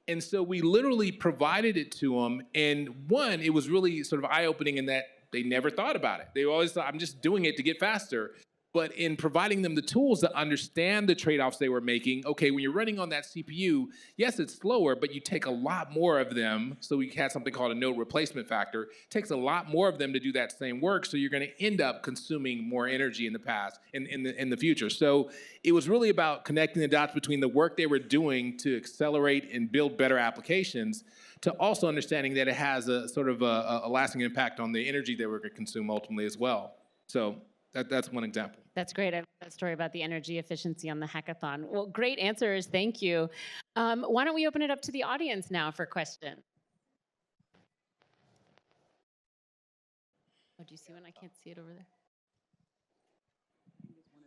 And so we literally provided it to them. And one, it was really sort of eye-opening in that they never thought about it. They always thought, I'm just doing it to get faster. But in providing them the tools to understand the trade-offs they were making, okay, when you're running on that CPU, yes, it's slower, but you take a lot more of them. So we had something called a node replacement factor. It takes a lot more of them to do that same work, so you're going to end up consuming more energy in the future. So it was really about connecting the dots between the work they were doing to accelerate and build better applications, to also understanding that it has a sort of a lasting impact on the energy they were going to consume ultimately as well. So that's one example. That's great. I love that story about the energy efficiency on the hackathon. Well, great answers. Thank you. Why don't we open it up to the audience now for questions? Oh, do you see one? I can't see it over there.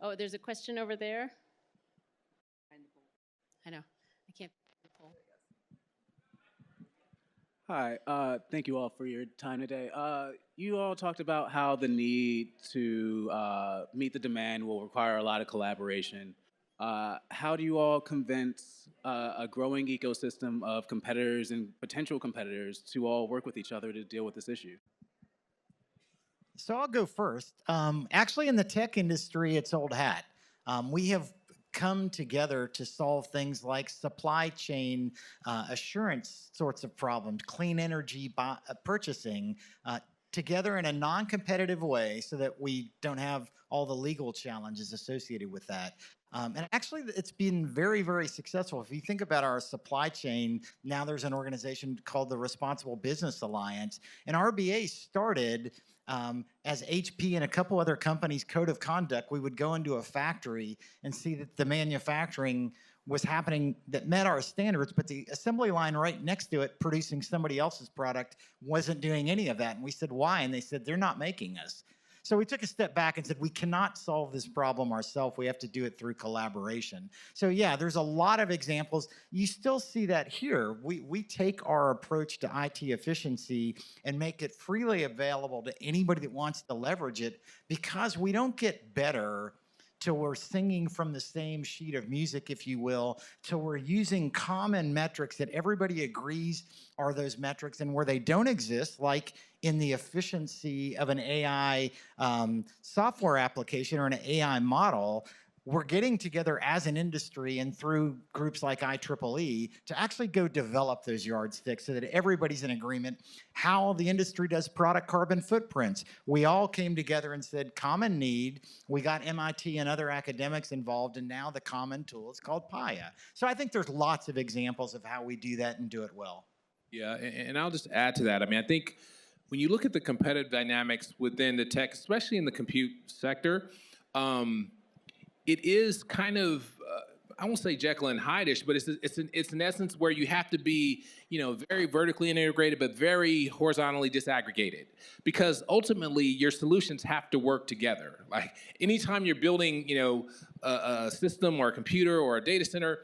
Oh, there's a question over there. I know. I can't see the poll. Hi, thank you all for your time today. You all talked about how the need to meet the demand will require a lot of collaboration. How do you all convince a growing ecosystem of competitors and potential competitors to all work with each other to deal with this issue? So I'll go first. Actually, in the tech industry, it's old hat. We have come together to solve things like supply chain assurance sorts of problems, clean energy purchasing, together in a non-competitive way so that we don't have all the legal challenges associated with that. And actually, it's been very, very successful. If you think about our supply chain, now there's an organization called the Responsible Business Alliance, and RBA started as HP and a couple other companies' code of conduct. We would go into a factory and see that the manufacturing was happening that met our standards, but the assembly line right next to it producing somebody else's product wasn't doing any of that. And we said, why? And they said, they're not making us. So we took a step back and said, we cannot solve this problem ourselves. We have to do it through collaboration. So yeah, there's a lot of examples. You still see that here. We take our approach to IT efficiency and make it freely available to anybody that wants to leverage it, because we don't get better till we're singing from the same sheet of music, if you will, till we're using common metrics that everybody agrees are those metrics, and where they don't exist, like in the efficiency of an AI software application or an AI model, we're getting together as an industry and through groups like IEEE to actually go develop those yardsticks so that everybody's in agreement how the industry does product carbon footprints. We all came together and said, common need. We got MIT and other academics involved, and now the common tool is called PIA. So I think there's lots of examples of how we do that and do it well. Yeah, and I'll just add to that. I mean, I think when you look at the competitive dynamics within the tech, especially in the compute sector, it is kind of, I won't say Jekyll and Hyde-ish, but it's in essence where you have to be, very vertically integrated, but very horizontally disaggregated. Because ultimately, your solutions have to work together. Like anytime you're building, a system or a computer or a data center,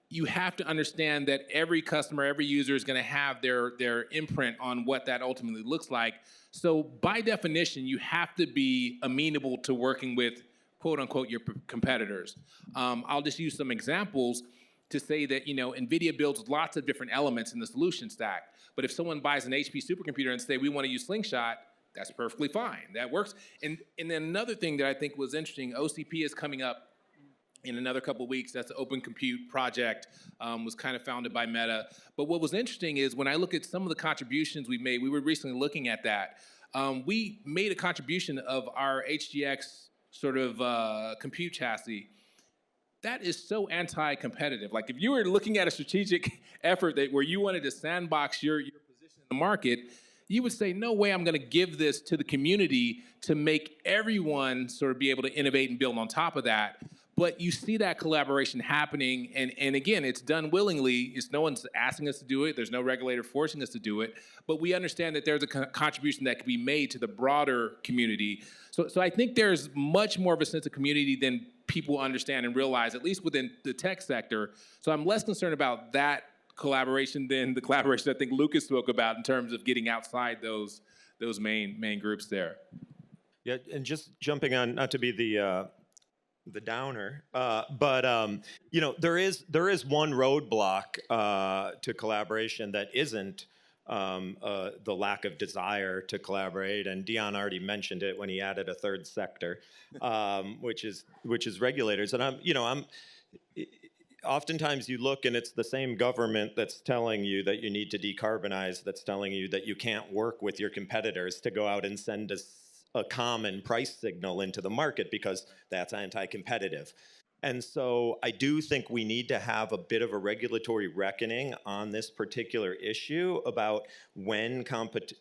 you have to understand that every customer, every user is going to have their imprint on what that ultimately looks like. So by definition, you have to be amenable to working with quote unquote your competitors. I'll just use some examples to say that NVIDIA builds lots of different elements in the solution stack. But if someone buys an HP supercomputer and say we want to use Slingshot, that's perfectly fine. That works. And then another thing that I think was interesting, OCP is coming up in another couple of weeks. That's an open compute project, was kind of founded by Meta. But what was interesting is when I look at some of the contributions we made, we were recently looking at that. We made a contribution of our HGX sort of compute chassis. That is so anti-competitive. Like if you were looking at a strategic effort where you wanted to sandbox your position in the market, you would say, no way I'm going to give this to the community to make everyone sort of be able to innovate and build on top of that. But you see that collaboration happening, and again, it's done willingly. No one's asking us to do it. There's no regulator forcing us to do it. But we understand that there's a contribution that can be made to the broader community. So I think there's much more of a sense of community than people understand and realize, at least within the tech sector. So I'm less concerned about that collaboration than the collaboration I think Lucas spoke about in terms of getting outside those main groups there. Yeah, and just jumping on, not to be the downer, but there is one roadblock to collaboration that isn't the lack of desire to collaborate, and Dion already mentioned it when he added a third sector, which is regulators. And oftentimes you look and it's the same government that's telling you that you need to decarbonize, that's telling you that you can't work with your competitors to go out and send a common price signal into the market because that's anti-competitive. And so I do think we need to have a bit of a regulatory reckoning on this particular issue about when competition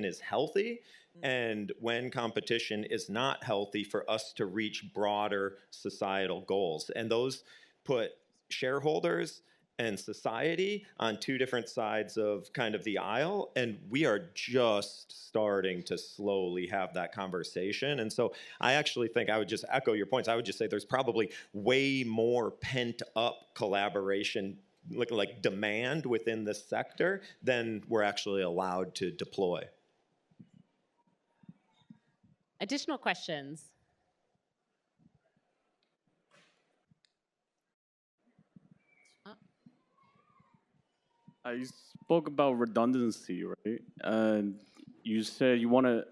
is healthy and when competition is not healthy for us to reach broader societal goals. And those put shareholders and society on two different sides of kind of the aisle, and we are just starting to slowly have that conversation. And so I actually think I would just echo your points. I would just say there's probably way more pent up collaboration like demand within the sector, then we're actually allowed to deploy. Additional questions? You spoke about redundancy, right? And you said you want to,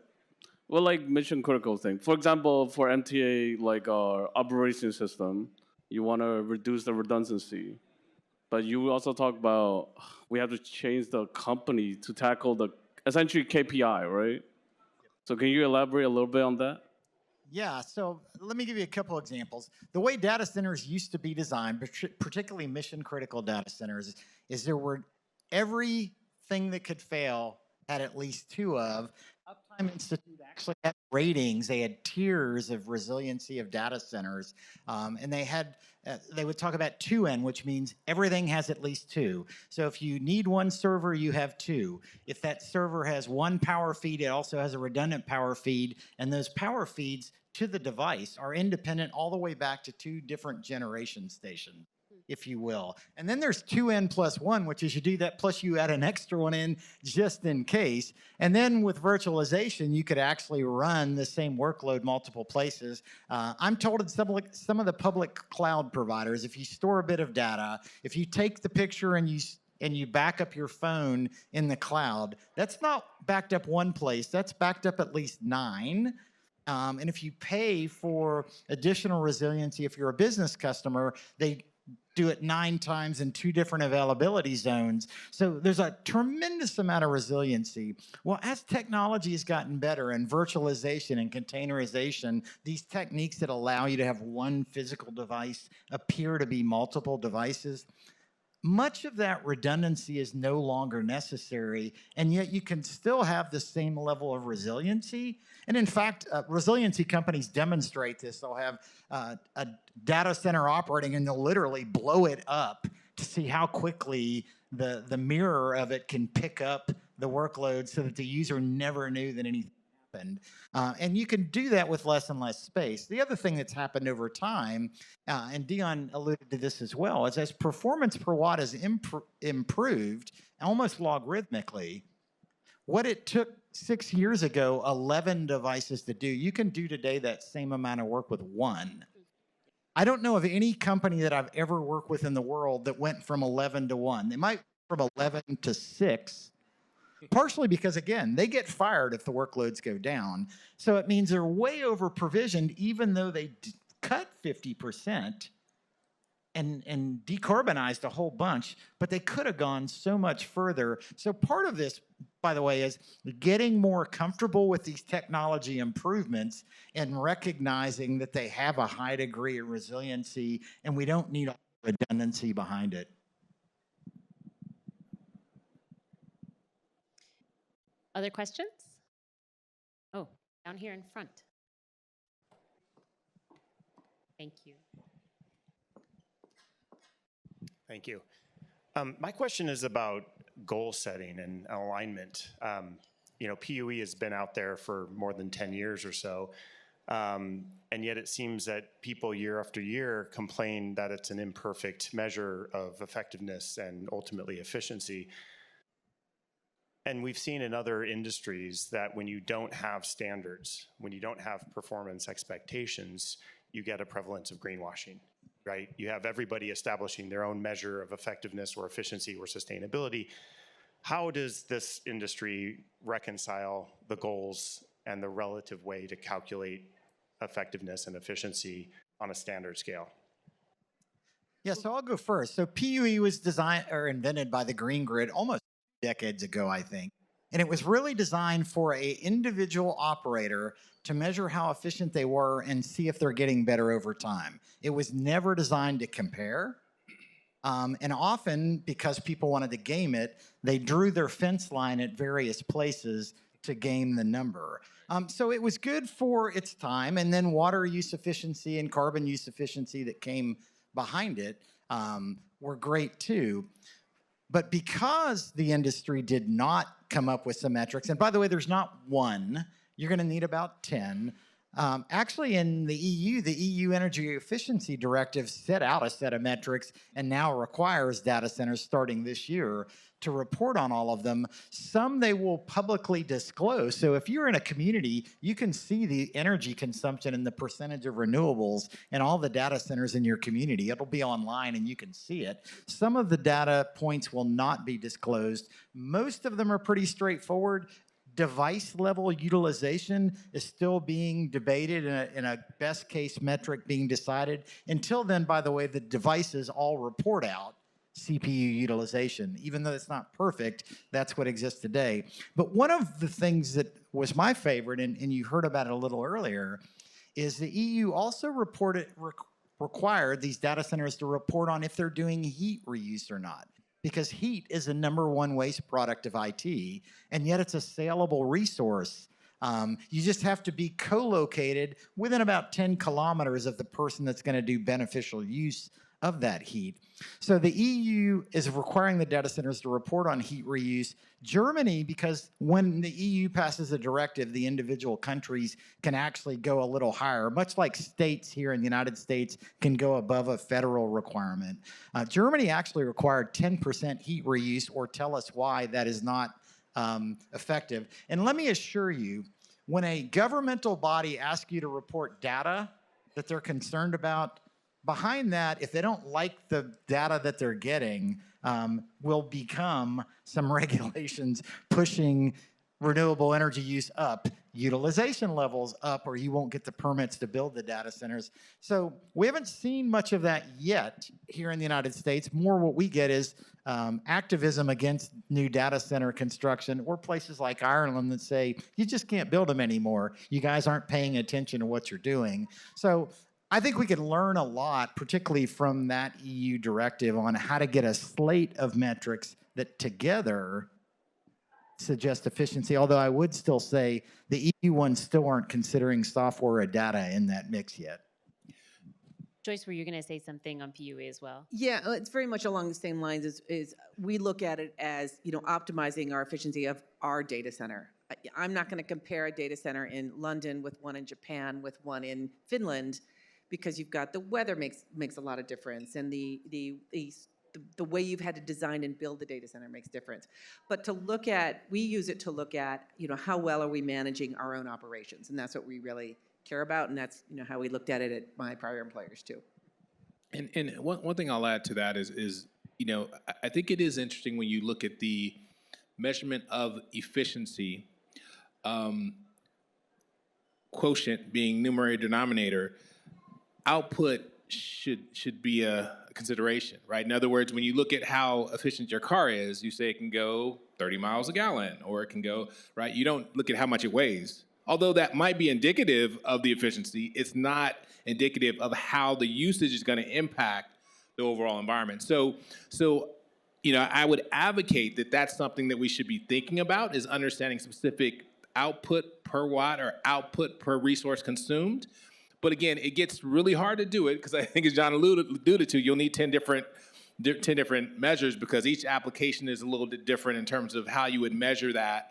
well, like mission critical thing. For example, for MTA, like our operating system, you want to reduce the redundancy. But you also talk about we have to change the company to tackle the essentially KPI, right? So can you elaborate a little bit on that? Yeah, so let me give you a couple examples. The way data centers used to be designed, particularly mission critical data centers, is there were everything that could fail had at least two of. Uptime Institute actually had ratings. They had tiers of resiliency of data centers, and they would talk about 2N, which means everything has at least two. So if you need one server, you have two. If that server has one power feed, it also has a redundant power feed, and those power feeds to the device are independent all the way back to two different generation stations, if you will. And then there's 2N plus 1, which is you do that plus you add an extra one in just in case. And then with virtualization, you could actually run the same workload multiple places. I'm told in some of the public cloud providers, if you store a bit of data, if you take the picture and you back up your phone in the cloud, that's not backed up one place, that's backed up at least 9. And if you pay for additional resiliency, if you're a business customer, they do it 9 times in 2 different availability zones. So there's a tremendous amount of resiliency. Well, as technology has gotten better and virtualization and containerization, these techniques that allow you to have one physical device appear to be multiple devices, much of that redundancy is no longer necessary, and yet you can still have the same level of resiliency. And in fact, resiliency companies demonstrate this. They'll have a data center operating, and they'll literally blow it up to see how quickly the mirror of it can pick up the workload so that the user never knew that anything happened. And you can do that with less and less space. The other thing that's happened over time, and Dion alluded to this as well, is as performance per watt has improved almost logarithmically, what it took 6 years ago, 11 devices to do, you can do today that same amount of work with 1. I don't know of any company that I've ever worked with in the world that went from 11 to 1. They might from 11 to 6, partially because, again, they get fired if the workloads go down. So it means they're way over provisioned, even though they cut 50% and decarbonized a whole bunch, but they could have gone so much further. So part of this, by the way, is getting more comfortable with these technology improvements and recognizing that they have a high degree of resiliency and we don't need all the redundancy behind it. Other questions? Oh, down here in front. Thank you. Thank you. My question is about goal setting and alignment. PUE has been out there for more than 10 years or so, and yet it seems that people year after year complain that it's an imperfect measure of effectiveness and ultimately efficiency. And we've seen in other industries that when you don't have standards, when you don't have performance expectations, you get a prevalence of greenwashing. Right? You have everybody establishing their own measure of effectiveness or efficiency or sustainability. How does this industry reconcile the goals and the relative way to calculate effectiveness and efficiency on a standard scale? Yeah, so I'll go first. So PUE was designed or invented by the Green Grid almost decades ago, I think. And it was really designed for an individual operator to measure how efficient they were and see if they're getting better over time. It was never designed to compare. And often, because people wanted to game it, they drew their fence line at various places to game the number. So it was good for its time. And then water use efficiency and carbon use efficiency that came behind it were great too. But because the industry did not come up with some metrics, and by the way, there's not one, you're going to need about 10. Actually, in the EU Energy Efficiency Directive set out a set of metrics and now requires data centers starting this year to report on all of them. Some they will publicly disclose. So if you're in a community, you can see the energy consumption and the percentage of renewables in all the data centers in your community. It'll be online and you can see it. Some of the data points will not be disclosed. Most of them are pretty straightforward. Device level utilization is still being debated in a best case metric being decided. Until then, by the way, the devices all report out CPU utilization. Even though it's not perfect, that's what exists today. But one of the things that was my favorite, and you heard about it a little earlier, is the EU also required these data centers to report on if they're doing heat reuse or not. Because heat is the #1 waste product of IT, and yet it's a saleable resource. You just have to be co-located within about 10 kilometers of the person that's going to do beneficial use of that heat. So the EU is requiring the data centers to report on heat reuse. Germany, because when the EU passes a directive, the individual countries can actually go a little higher, much like states here in the United States can go above a federal requirement. Germany actually required 10% heat reuse, or tell us why that is not effective. And let me assure you, when a governmental body asks you to report data that they're concerned about, behind that, if they don't like the data that they're getting, will become some regulations pushing renewable energy use up, utilization levels up, or you won't get the permits to build the data centers. So we haven't seen much of that yet here in the United States. More what we get is activism against new data center construction, or places like Ireland that say, you just can't build them anymore. You guys aren't paying attention to what you're doing. So I think we could learn a lot, particularly from that EU directive, on how to get a slate of metrics that together suggest efficiency, although I would still say the EU ones still aren't considering software or data in that mix yet. Joyce, were you going to say something on PUE as well? Yeah, it's very much along the same lines as we look at it as, optimizing our efficiency of our data center. I'm not going to compare a data center in London with one in Japan with one in Finland, because you've got the weather makes a lot of difference, and the way you've had to design and build the data center makes difference. But we use it to look at, how well are we managing our own operations, and that's what we really care about, and that's how we looked at it at my prior employers too. And one thing I'll add to that is I think it is interesting when you look at the measurement of efficiency, quotient being numerator denominator. Output should be a consideration, right? In other words, when you look at how efficient your car is, you say it can go 30 miles a gallon, or it can go, right? You don't look at how much it weighs. Although that might be indicative of the efficiency, it's not indicative of how the usage is going to impact the overall environment. So I would advocate that that's something that we should be thinking about, is understanding specific output per watt or output per resource consumed. But again, it gets really hard to do it because I think, as John alluded to, you'll need 10 different measures, because each application is a little bit different in terms of how you would measure that.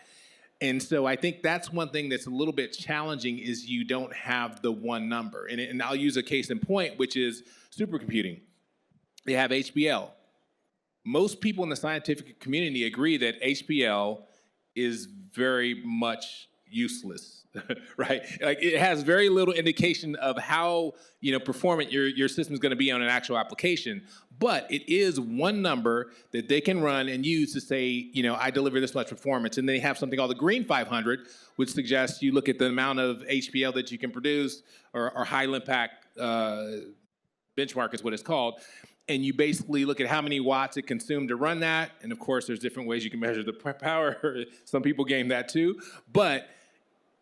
And so I think that's one thing that's a little bit challenging, is you don't have the one number. And I'll use a case in point, which is supercomputing. They have HPL. Most people in the scientific community agree that HPL is very much useless. Right? Like, it has very little indication of how performant your system is going to be on an actual application. But it is one number that they can run and use to say, I deliver this much performance. And they have something called the Green 500, which suggests you look at the amount of HPL that you can produce, or high impact benchmark is what it's called. And you basically look at how many watts it consumed to run that. And of course, there's different ways you can measure the power. Some people game that too. But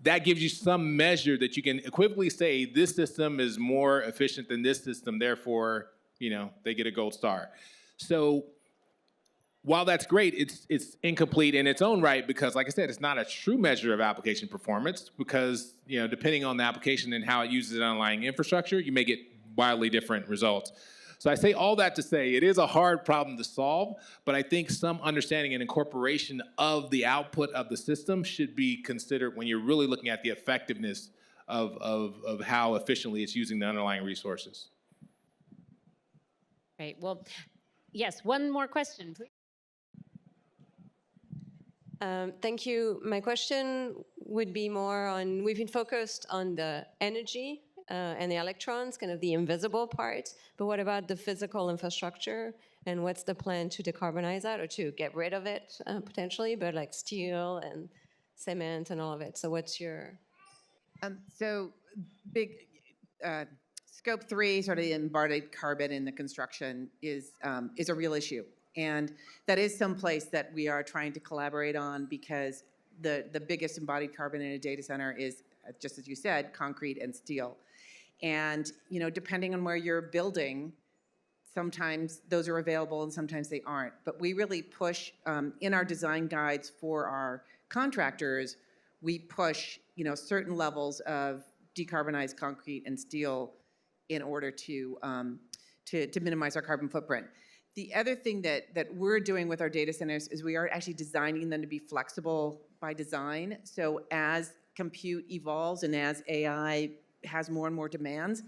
that gives you some measure that you can equivocally say, this system is more efficient than this system, therefore, they get a gold star. So while that's great, it's incomplete in its own right, because, like I said, it's not a true measure of application performance, because, depending on the application and how it uses the underlying infrastructure, you may get wildly different results. So I say all that to say it is a hard problem to solve, but I think some understanding and incorporation of the output of the system should be considered when you're really looking at the effectiveness of how efficiently it's using the underlying resources. Right. Well, yes, one more question, please. Thank you. My question would be more on, we've been focused on the energy and the electrons, kind of the invisible part, but what about the physical infrastructure? And what's the plan to decarbonize that or to get rid of it potentially, but like steel and cement and all of it? So what's your... So big scope 3, sort of the embodied carbon in the construction is a real issue. And that is someplace that we are trying to collaborate on because the biggest embodied carbon in a data center is, just as you said, concrete and steel. And, you know, depending on where you're building, sometimes those are available and sometimes they aren't. But we really push in our design guides for our contractors, we push, you know, certain levels of decarbonized concrete and steel in order to minimize our carbon footprint. The other thing that we're doing with our data centers is we are actually designing them to be flexible by design. So as compute evolves and as AI has more and more demands,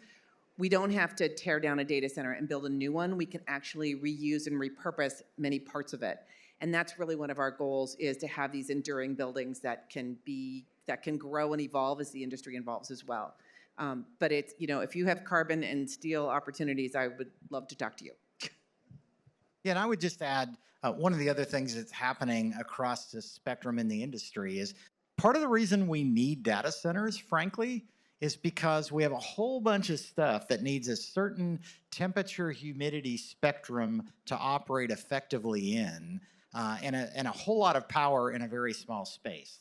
we don't have to tear down a data center and build a new one. We can actually reuse and repurpose many parts of it. And that's really one of our goals, is to have these enduring buildings that can grow and evolve as the industry evolves as well. But it's, you know, if you have carbon and steel opportunities, I would love to talk to you. Yeah, and I would just add, one of the other things that's happening across the spectrum in the industry is part of the reason we need data centers, frankly, is because we have a whole bunch of stuff that needs a certain temperature, humidity spectrum to operate effectively in, and a whole lot of power in a very small space.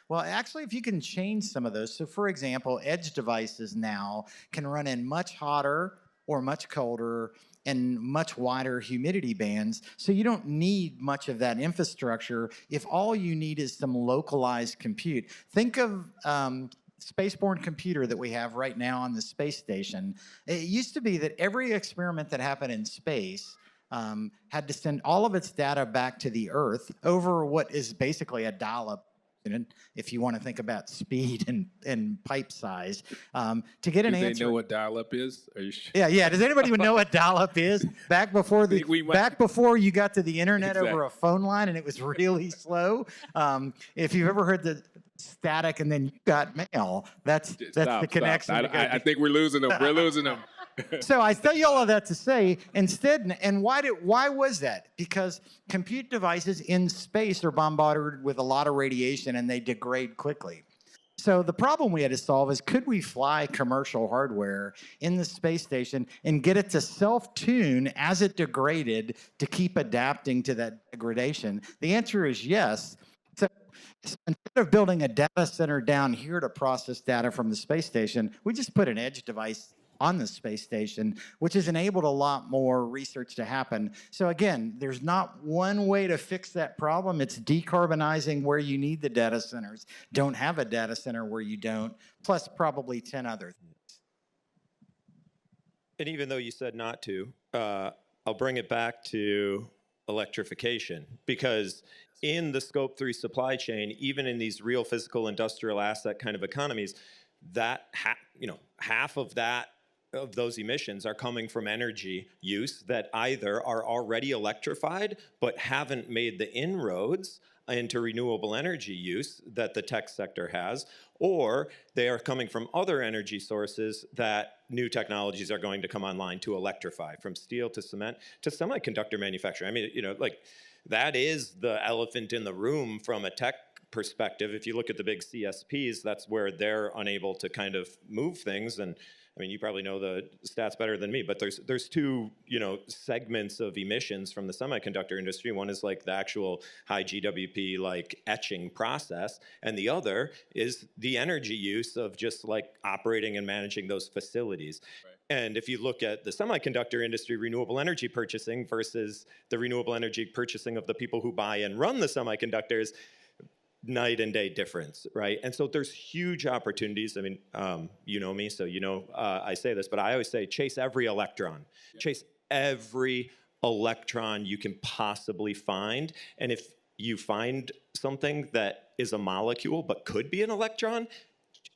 Well, actually, if you can change some of those, so for example, edge devices now can run in much hotter or much colder and much wider humidity bands, so you don't need much of that infrastructure if all you need is some localized compute. Think of spaceborne computer that we have right now on the space station. It used to be that every experiment that happened in space had to send all of its data back to the Earth over what is basically a dial-up, if you want to think about speed and pipe size, to get an answer. Do they know what dial-up is? Are you sure? Yeah. Does anybody even know what dial-up is? Back before you got to the internet over a phone line and it was really slow. If you've ever heard the static and then you got mail, that's the connection. I think we're losing them. We're losing them. So I tell you all of that to say, instead, and why was that? Because compute devices in space are bombarded with a lot of radiation and they degrade quickly. So the problem we had to solve is, could we fly commercial hardware in the space station and get it to self-tune as it degraded to keep adapting to that degradation? The answer is yes. So instead of building a data center down here to process data from the space station, we just put an edge device on the space station, which has enabled a lot more research to happen. So again, there's not one way to fix that problem. It's decarbonizing where you need the data centers. Don't have a data center where you don't, plus probably 10 other things. And even though you said not to, I'll bring it back to electrification, because in the scope 3 supply chain, even in these real physical industrial asset kind of economies, that half of those emissions are coming from energy use that either are already electrified but haven't made the inroads into renewable energy use that the tech sector has, or they are coming from other energy sources that new technologies are going to come online to electrify, from steel to cement to semiconductor manufacturing. I mean, that is the elephant in the room from a tech perspective. If you look at the big CSPs, that's where they're unable to kind of move things. And I mean, you probably know the stats better than me, but there's two, segments of emissions from the semiconductor industry. One is like the actual high GWP like etching process, and the other is the energy use of just like operating and managing those facilities. Right. And if you look at the semiconductor industry, renewable energy purchasing versus the renewable energy purchasing of the people who buy and run the semiconductors, night and day difference, right? And so there's huge opportunities. I mean, you know me, so I say this, but I always say chase every electron. Yeah. Chase every electron you can possibly find. And if you find something that is a molecule but could be an electron,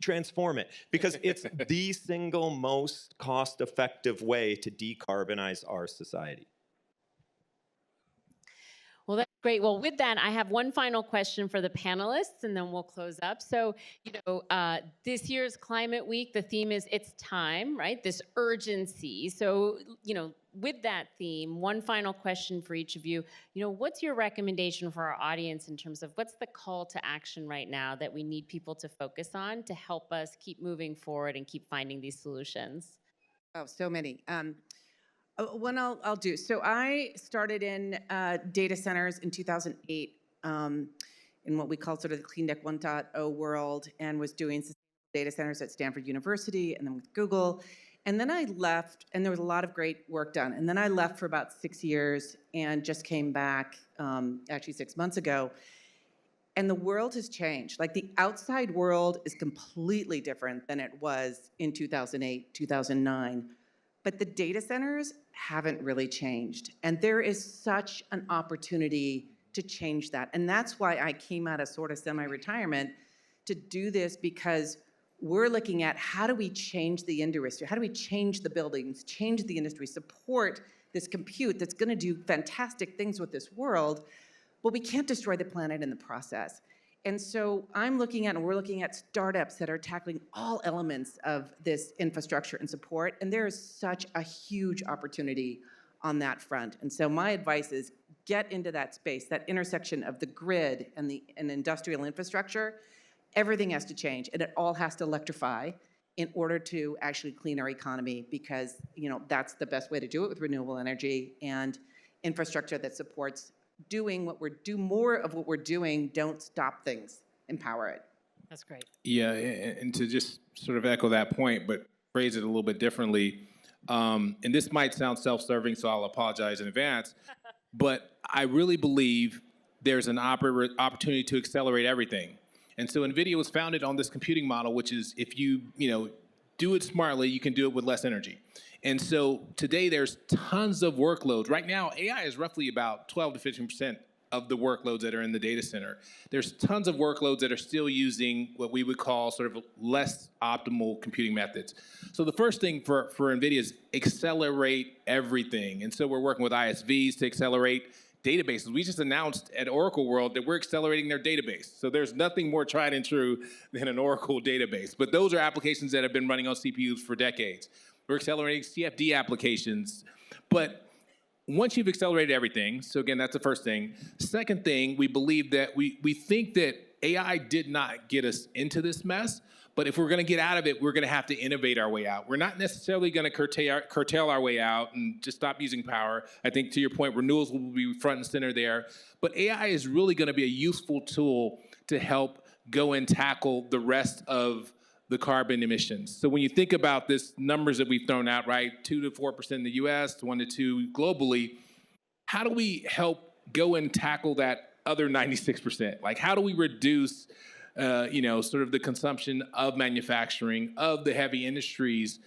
transform it, because it's the single most cost-effective way to decarbonize our society. Well, that's great. Well, with that, I have one final question for the panelists, and then we'll close up. So, this year's Climate Week, the theme is "It's Time," right? This urgency. So, with that theme, one final question for each of you. What's your recommendation for our audience in terms of what's the call to action right now that we need people to focus on to help us keep moving forward and keep finding these solutions? Oh, so many. One I'll do. So I started in data centers in 2008 in what we call sort of the Clean Tech 1.0 world, and was doing data centers at Stanford University and then with Google. And then I left, and there was a lot of great work done. And then I left for about 6 years and just came back actually 6 months ago. And the world has changed. Like, the outside world is completely different than it was in 2008, 2009. But the data centers haven't really changed. And there is such an opportunity to change that. And that's why I came out of sort of semi-retirement to do this, because we're looking at how do we change the industry? How do we change the buildings, change the industry, support this compute that's going to do fantastic things with this world, but we can't destroy the planet in the process. And so I'm looking at, and we're looking at startups that are tackling all elements of this infrastructure and support, and there is such a huge opportunity on that front. And so my advice is get into that space, that intersection of the grid and industrial infrastructure. Everything has to change, and it all has to electrify in order to actually clean our economy, because that's the best way to do it, with renewable energy and infrastructure that supports doing more of what we're doing. Don't stop things, empower it. That's great. Yeah, and to just sort of echo that point, but phrase it a little bit differently, and this might sound self-serving, so I'll apologize in advance, but I really believe there's an opportunity to accelerate everything. And so NVIDIA was founded on this computing model, which is if you do it smartly, you can do it with less energy. And so today there's tons of workloads. Right now, AI is roughly about 12 to 15% of the workloads that are in the data center. There's tons of workloads that are still using what we would call sort of less optimal computing methods. So the first thing for NVIDIA is accelerate everything. And so we're working with ISVs to accelerate databases. We just announced at Oracle World that we're accelerating their database. So there's nothing more tried and true than an Oracle database. But those are applications that have been running on CPUs for decades. We're accelerating CFD applications. But once you've accelerated everything, so again, that's the first thing. Second thing, we believe that we think that AI did not get us into this mess, but if we're going to get out of it, we're going to have to innovate our way out. We're not necessarily going to curtail our way out and just stop using power. I think, to your point, renewables will be front and center there. But AI is really going to be a useful tool to help go and tackle the rest of the carbon emissions. So when you think about this numbers that we've thrown out, right, 2 to 4% in the US, 1 to 2 globally, how do we help go and tackle that other 96%? Like, how do we reduce sort of the consumption of manufacturing, of the heavy industries?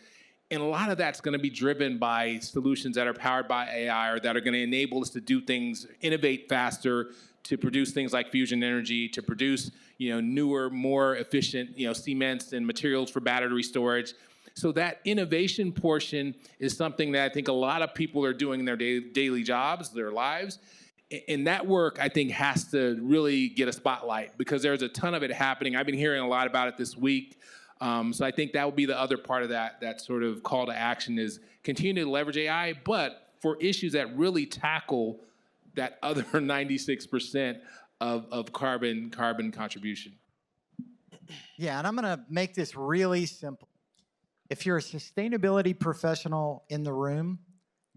And a lot of that's going to be driven by solutions that are powered by AI, or that are going to enable us to do things, innovate faster, to produce things like fusion energy, to produce newer, more efficient cements and materials for battery storage. So that innovation portion is something that I think a lot of people are doing in their daily jobs, their lives. And that work, I think, has to really get a spotlight, because there's a ton of it happening. I've been hearing a lot about it this week. So I think that would be the other part of that sort of call to action, is continue to leverage AI, but for issues that really tackle that other 96% of carbon contribution. Yeah, and I'm going to make this really simple. If you're a sustainability professional in the room,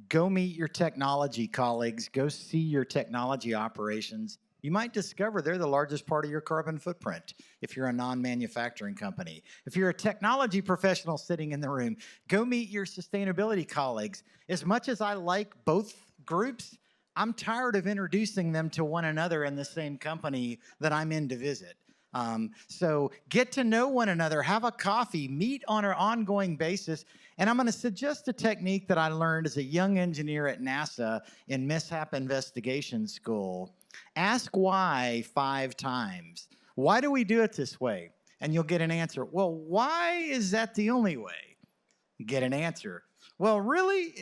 go meet your technology colleagues, go see your technology operations. You might discover they're the largest part of your carbon footprint if you're a non-manufacturing company. If you're a technology professional sitting in the room, go meet your sustainability colleagues. As much as I like both groups, I'm tired of introducing them to one another in the same company that I'm in to visit. So get to know one another, have a coffee, meet on an ongoing basis. And I'm going to suggest a technique that I learned as a young engineer at NASA in mishap investigation school. Ask why 5 times. Why do we do it this way? and you'll get an answer. Well, why is that the only way? Get an answer. Well, really,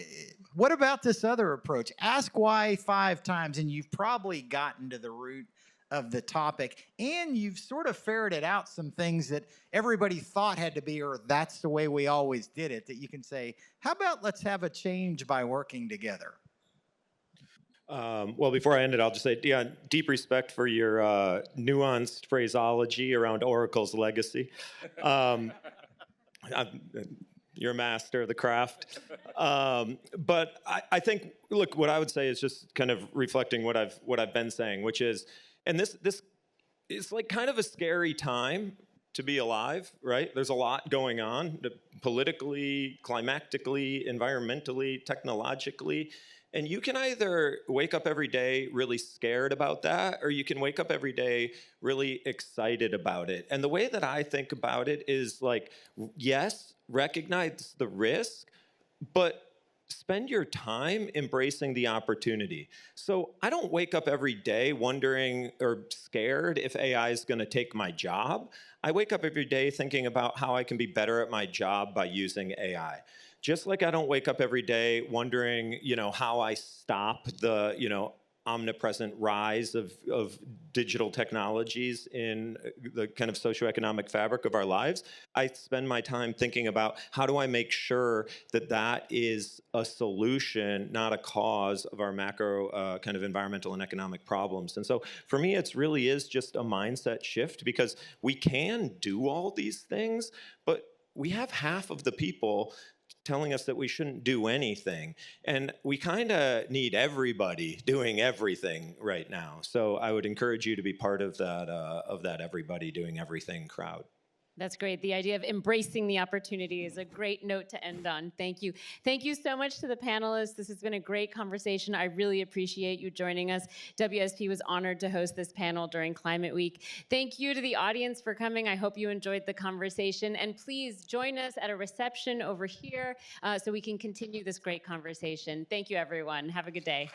what about this other approach? Ask why 5 times, and you've probably gotten to the root of the topic, and you've sort of ferreted out some things that everybody thought had to be, or that's the way we always did it, that you can say, how about let's have a change by working together? Well, before I end it, I'll just say, Dion, deep respect for your nuanced phraseology around Oracle's legacy. You're a master of the craft. But I think, look, what I would say is just kind of reflecting what I've been saying, which is, and this is like kind of a scary time to be alive, right? There's a lot going on politically, climatically, environmentally, technologically. And you can either wake up every day really scared about that, or you can wake up every day really excited about it. And the way that I think about it is like, yes, recognize the risk, but spend your time embracing the opportunity. So I don't wake up every day wondering or scared if AI is going to take my job. I wake up every day thinking about how I can be better at my job by using AI. Just like I don't wake up every day wondering, how I stop the, omnipresent rise of digital technologies in the kind of socioeconomic fabric of our lives. I spend my time thinking about how do I make sure that that is a solution, not a cause of our macro kind of environmental and economic problems. And so for me, it really is just a mindset shift, because we can do all these things, but we have half of the people telling us that we shouldn't do anything. And we kind of need everybody doing everything right now. So I would encourage you to be part of that everybody doing everything crowd. That's great. The idea of embracing the opportunity is a great note to end on. Thank you. Thank you so much to the panelists. This has been a great conversation. I really appreciate you joining us. WSP was honored to host this panel during Climate Week. Thank you to the audience for coming. I hope you enjoyed the conversation. And please join us at a reception over here so we can continue this great conversation. Thank you, everyone. Have a good day.